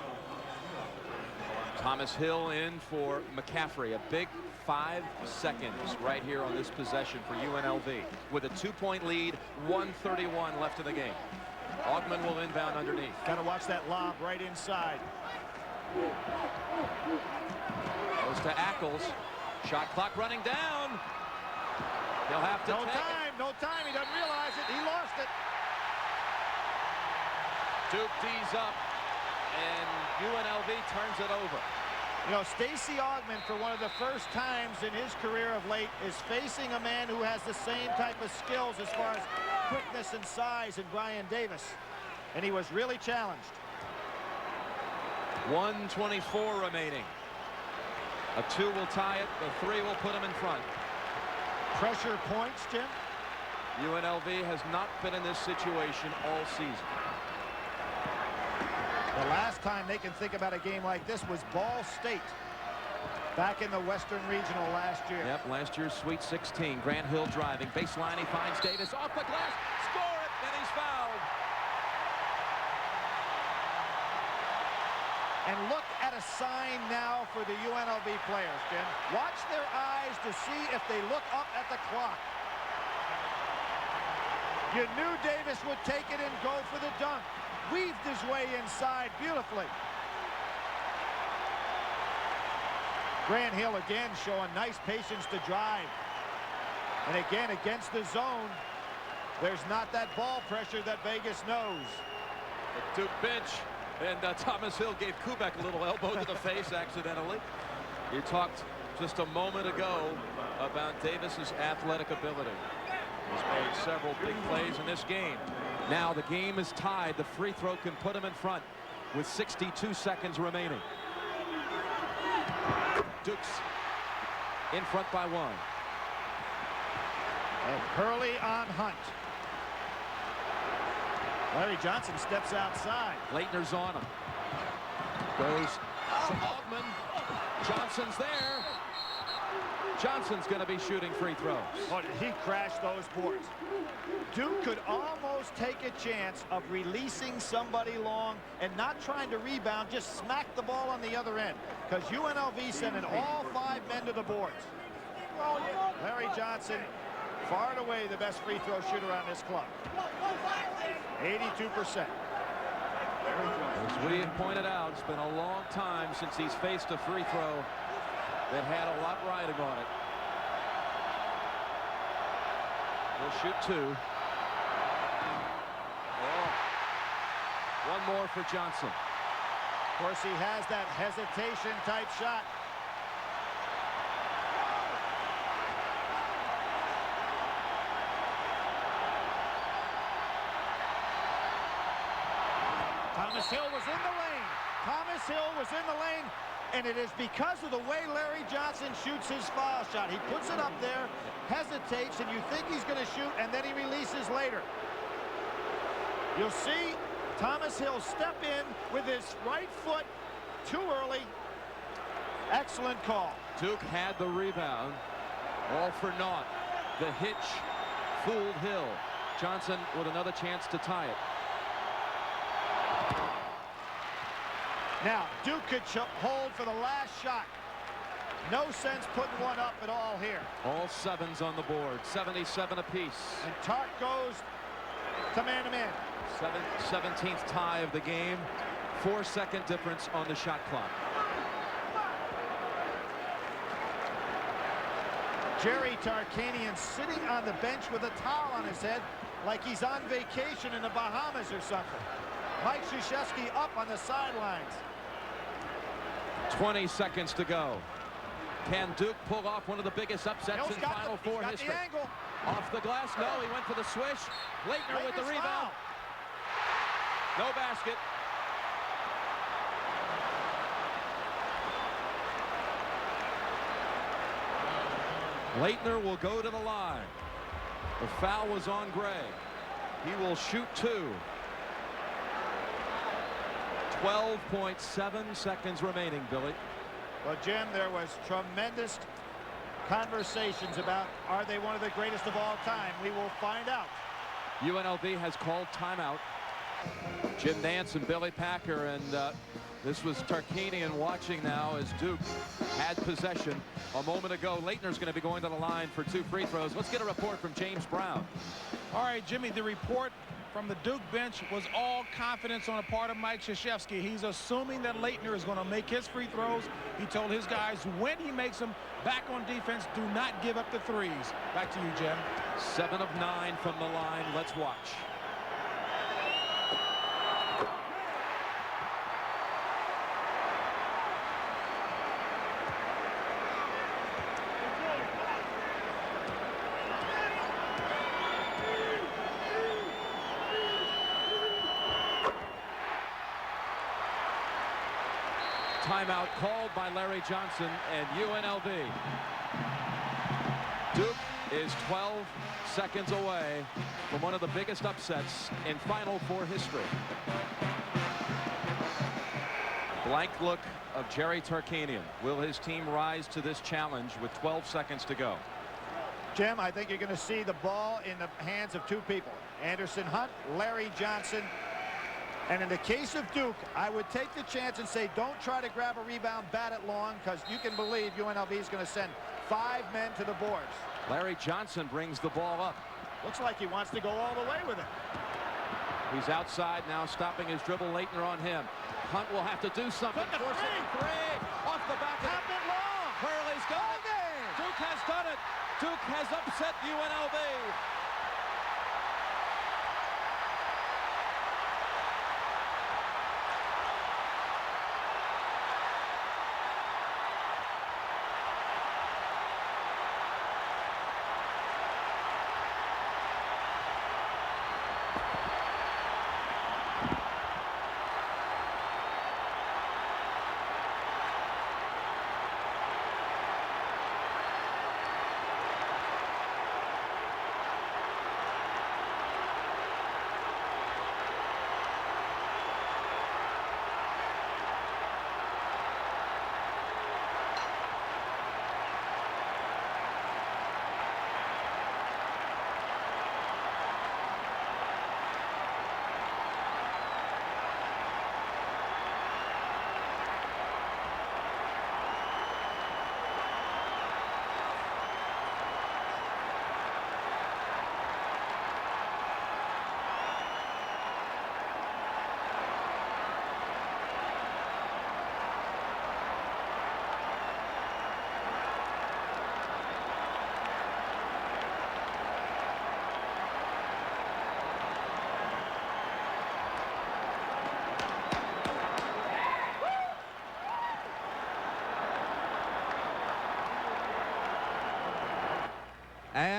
Speaker 2: Thomas Hill in for McCaffrey. A big 5 seconds right here on this possession for UNLV. With a 2-point lead, 1:31 left in the game. Augmon will inbound underneath.
Speaker 1: Got to watch that lob right inside.
Speaker 2: Goes to Ackles. Shot clock running down. He'll have to
Speaker 1: No time, no time. He doesn't realize it. He lost it.
Speaker 2: Duke D's up, and UNLV turns it over.
Speaker 1: You know, Stacey Augmon, for one of the first times in his career of late, is facing a man who has the same type of skills as far as quickness and size in Brian Davis. And he was really challenged.
Speaker 2: 1:24 remaining. A 2 will tie it. The 3 will put him in front.
Speaker 1: Pressure points, Jim.
Speaker 2: UNLV has not been in this situation all season.
Speaker 1: The last time they can think about a game like this was Ball State back in the Western Regional last year.
Speaker 2: Yep, last year's Sweet 16. Grant Hill driving. Baseline, he finds Davis. Off the glass. Score it, and he's fouled.
Speaker 1: And look at a sign now for the UNLV players, Jim. Watch their eyes to see if they look up at the clock. You knew Davis would take it and go for the dunk. Weaved his way inside beautifully. Grant Hill again showing nice patience to drive. And again, against the zone, there's not that ball pressure that Vegas knows.
Speaker 2: The Duke bench, and Thomas Hill gave Kubek a little elbow to the face accidentally. You talked just a moment ago about Davis's athletic ability. He's made several big plays in this game. Now the game is tied. The free throw can put him in front with 62 seconds remaining. Duke's in front by 1.
Speaker 1: And Hurley on Hunt. Larry Johnson steps outside.
Speaker 2: Laettner's on him. Goes to Augmon. Johnson's there. Johnson's going to be shooting free throws.
Speaker 1: Oh, did he crash those boards? Duke could almost take a chance of releasing somebody long and not trying to rebound, just smack the ball on the other end, because UNLV sending all 5 men to the boards. Larry Johnson, far and away the best free throw shooter on this club. 82%.
Speaker 2: As we had pointed out, it's been a long time since he's faced a free throw that had a lot riding on it. He'll shoot 2. Oh. One more for Johnson.
Speaker 1: Of course, he has that hesitation type shot. Thomas Hill was in the lane. Thomas Hill was in the lane. And it is because of the way Larry Johnson shoots his foul shot. He puts it up there, hesitates, and you think he's going to shoot, and then he releases later. You'll see Thomas Hill step in with his right foot too early. Excellent call.
Speaker 2: Duke had the rebound. All for naught. The hitch fooled Hill. Johnson with another chance to tie it.
Speaker 1: Now, Duke could hold for the last shot. No sense putting one up at all here.
Speaker 2: All 7s on the board, 77 apiece.
Speaker 1: And Tark goes to man-to-man.
Speaker 2: 17th tie of the game. 4-second difference on the shot clock.
Speaker 1: Jerry Tarkanian sitting on the bench with a towel on his head like he's on vacation in the Bahamas or something. Mike Krzyzewski up on the sidelines.
Speaker 2: 20 seconds to go. Can Duke pull off one of the biggest upsets in Final Four history? Off the glass, no, he went for the swish. Laettner with the rebound. No basket. Laettner will go to the line. The foul was on Gray. He will shoot 2. 12.7 seconds remaining, Billy.
Speaker 1: Well, Jim, there was tremendous conversations about, are they one of the greatest of all time? We will find out.
Speaker 2: UNLV has called timeout. Jim Nance and Billy Packer, and this was Tarkanian watching now as Duke had possession a moment ago. Laettner's going to be going to the line for 2 free throws. Let's get a report from James Brown.
Speaker 5: All right, Jimmy, the report from the Duke bench was all confidence on the part of Mike Krzyzewski. He's assuming that Laettner is going to make his free throws. He told his guys when he makes them back on defense, do not give up the 3s. Back to you, Jim.
Speaker 2: 7 of 9 from the line. Let's watch. Timeout called by Larry Johnson and UNLV. Duke is 12 seconds away from one of the biggest upsets in Final Four history. Blank look of Jerry Tarkanian. Will his team rise to this challenge with 12 seconds to go?
Speaker 1: Jim, I think you're going to see the ball in the hands of 2 people. Anderson Hunt, Larry Johnson. And in the case of Duke, I would take the chance and say, don't try to grab a rebound, bat it long, because you can believe UNLV is going to send 5 men to the boards.
Speaker 2: Larry Johnson brings the ball up.
Speaker 1: Looks like he wants to go all the way with it.
Speaker 2: He's outside now, stopping his dribble. Laettner on him. Hunt will have to do something. Forcing 3 off the back of it.
Speaker 1: Long.
Speaker 2: Hurley's got it. Duke has done it. Duke has upset UNLV.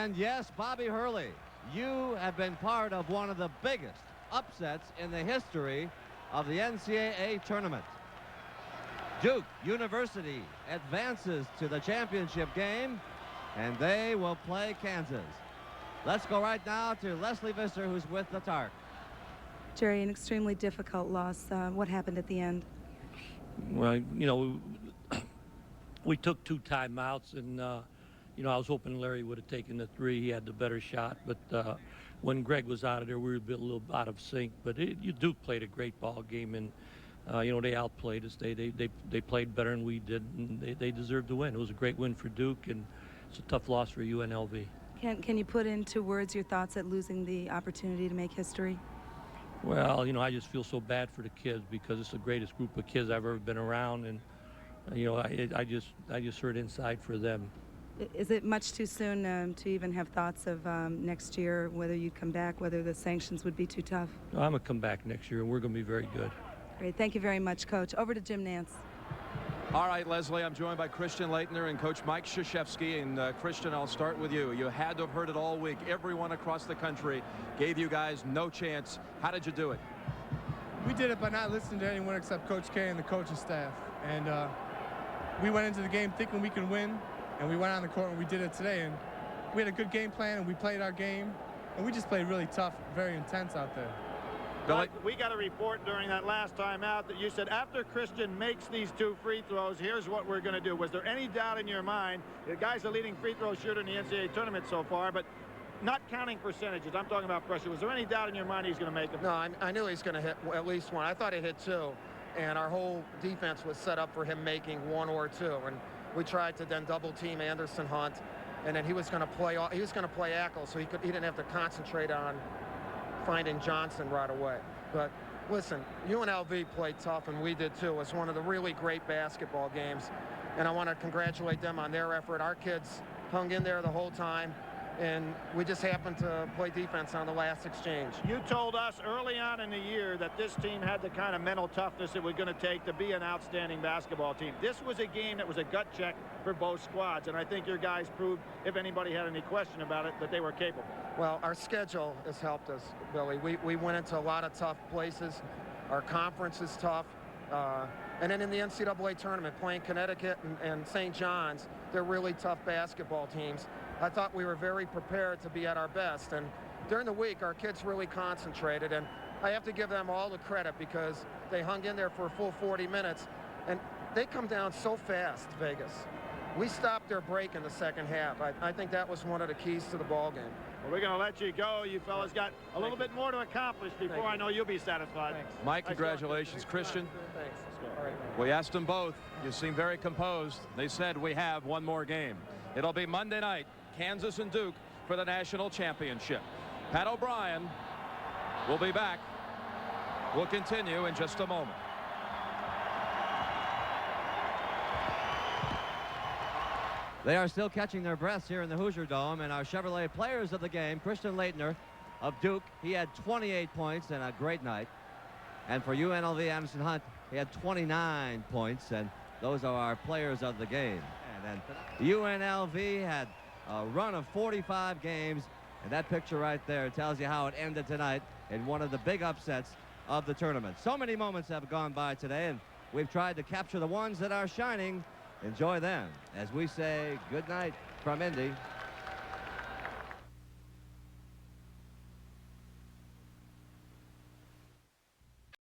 Speaker 6: And yes, Bobby Hurley, you have been part of one of the biggest upsets in the history of the NCAA tournament. Duke University advances to the championship game, and they will play Kansas. Let's go right now to Leslie Visser, who's with the Tark.
Speaker 3: Jerry, an extremely difficult loss. What happened at the end?
Speaker 12: Well, you know, we took 2 timeouts, and you know, I was hoping Larry would have taken the 3. He had the better shot, but when Greg was out of there, we were a little out of sync. But Duke played a great ball game, and you know, they outplayed us. They played better than we did, and they deserved to win. It was a great win for Duke, and it's a tough loss for UNLV.
Speaker 3: Can you put into words your thoughts at losing the opportunity to make history?
Speaker 12: Well, you know, I just feel so bad for the kids because it's the greatest group of kids I've ever been around, and you know, I just hurt inside for them.
Speaker 3: Is it much too soon to even have thoughts of next year, whether you'd come back, whether the sanctions would be too tough?
Speaker 12: I'm going to come back next year, and we're going to be very good.
Speaker 3: Great. Thank you very much, Coach. Over to Jim Nance.
Speaker 2: All right, Leslie, I'm joined by Christian Laettner and Coach Mike Krzyzewski. And Christian, I'll start with you. You had to have heard it all week. Everyone across the country gave you guys no chance. How did you do it?
Speaker 13: We did it by not listening to anyone except Coach K and the coaching staff. And we went into the game thinking we could win, and we went on the court and we did it today. And we had a good game plan, and we played our game, and we just played really tough, very intense out there.
Speaker 1: Billy? We got a report during that last time out that you said after Christian makes these 2 free throws, here's what we're going to do. Was there any doubt in your mind? The guy's the leading free throw shooter in the NCAA tournament so far, but not counting percentages. I'm talking about pressure. Was there any doubt in your mind he's going to make them?
Speaker 14: No, I knew he was going to hit at least 1. I thought he hit 2, and our whole defense was set up for him making 1 or 2. And we tried to then double team Anderson Hunt, and then he was going to play Ackles, so he didn't have to concentrate on finding Johnson right away. But listen, UNLV played tough, and we did too. It was one of the really great basketball games, and I want to congratulate them on their effort. Our kids hung in there the whole time, and we just happened to play defense on the last exchange.
Speaker 1: You told us early on in the year that this team had the kind of mental toughness it was going to take to be an outstanding basketball team. This was a game that was a gut check for both squads, and I think your guys proved, if anybody had any question about it, that they were capable.
Speaker 14: Well, our schedule has helped us, Billy. We went into a lot of tough places. Our conference is tough. And then in the NCAA tournament, playing Connecticut and St. John's, they're really tough basketball teams. I thought we were very prepared to be at our best. And during the week, our kids really concentrated. And I have to give them all the credit because they hung in there for a full 40 minutes. And they come down so fast, Vegas. We stopped their break in the second half. I think that was one of the keys to the ball game.
Speaker 1: Well, we're going to let you go. You fellas got a little bit more to accomplish before I know you'll be satisfied.
Speaker 14: Thanks.
Speaker 2: Mike, congratulations. Christian?
Speaker 14: Thanks.
Speaker 1: All right.
Speaker 2: We asked them both. You seem very composed. They said we have one more game. It'll be Monday night, Kansas and Duke for the national championship. Pat O'Brien will be back. We'll continue in just a moment.
Speaker 6: They are still catching their breaths here in the Hoosier Dome, and our Chevrolet players of the game, Christian Laettner of Duke, he had 28 points and a great night. And for UNLV, Anderson Hunt, he had 29 points, and those are our players of the game. And then UNLV had a run of 45 games, and that picture right there tells you how it ended tonight in one of the big upsets of the tournament. So many moments have gone by today, and we've tried to capture the ones that are shining. Enjoy them as we say good night from Indy.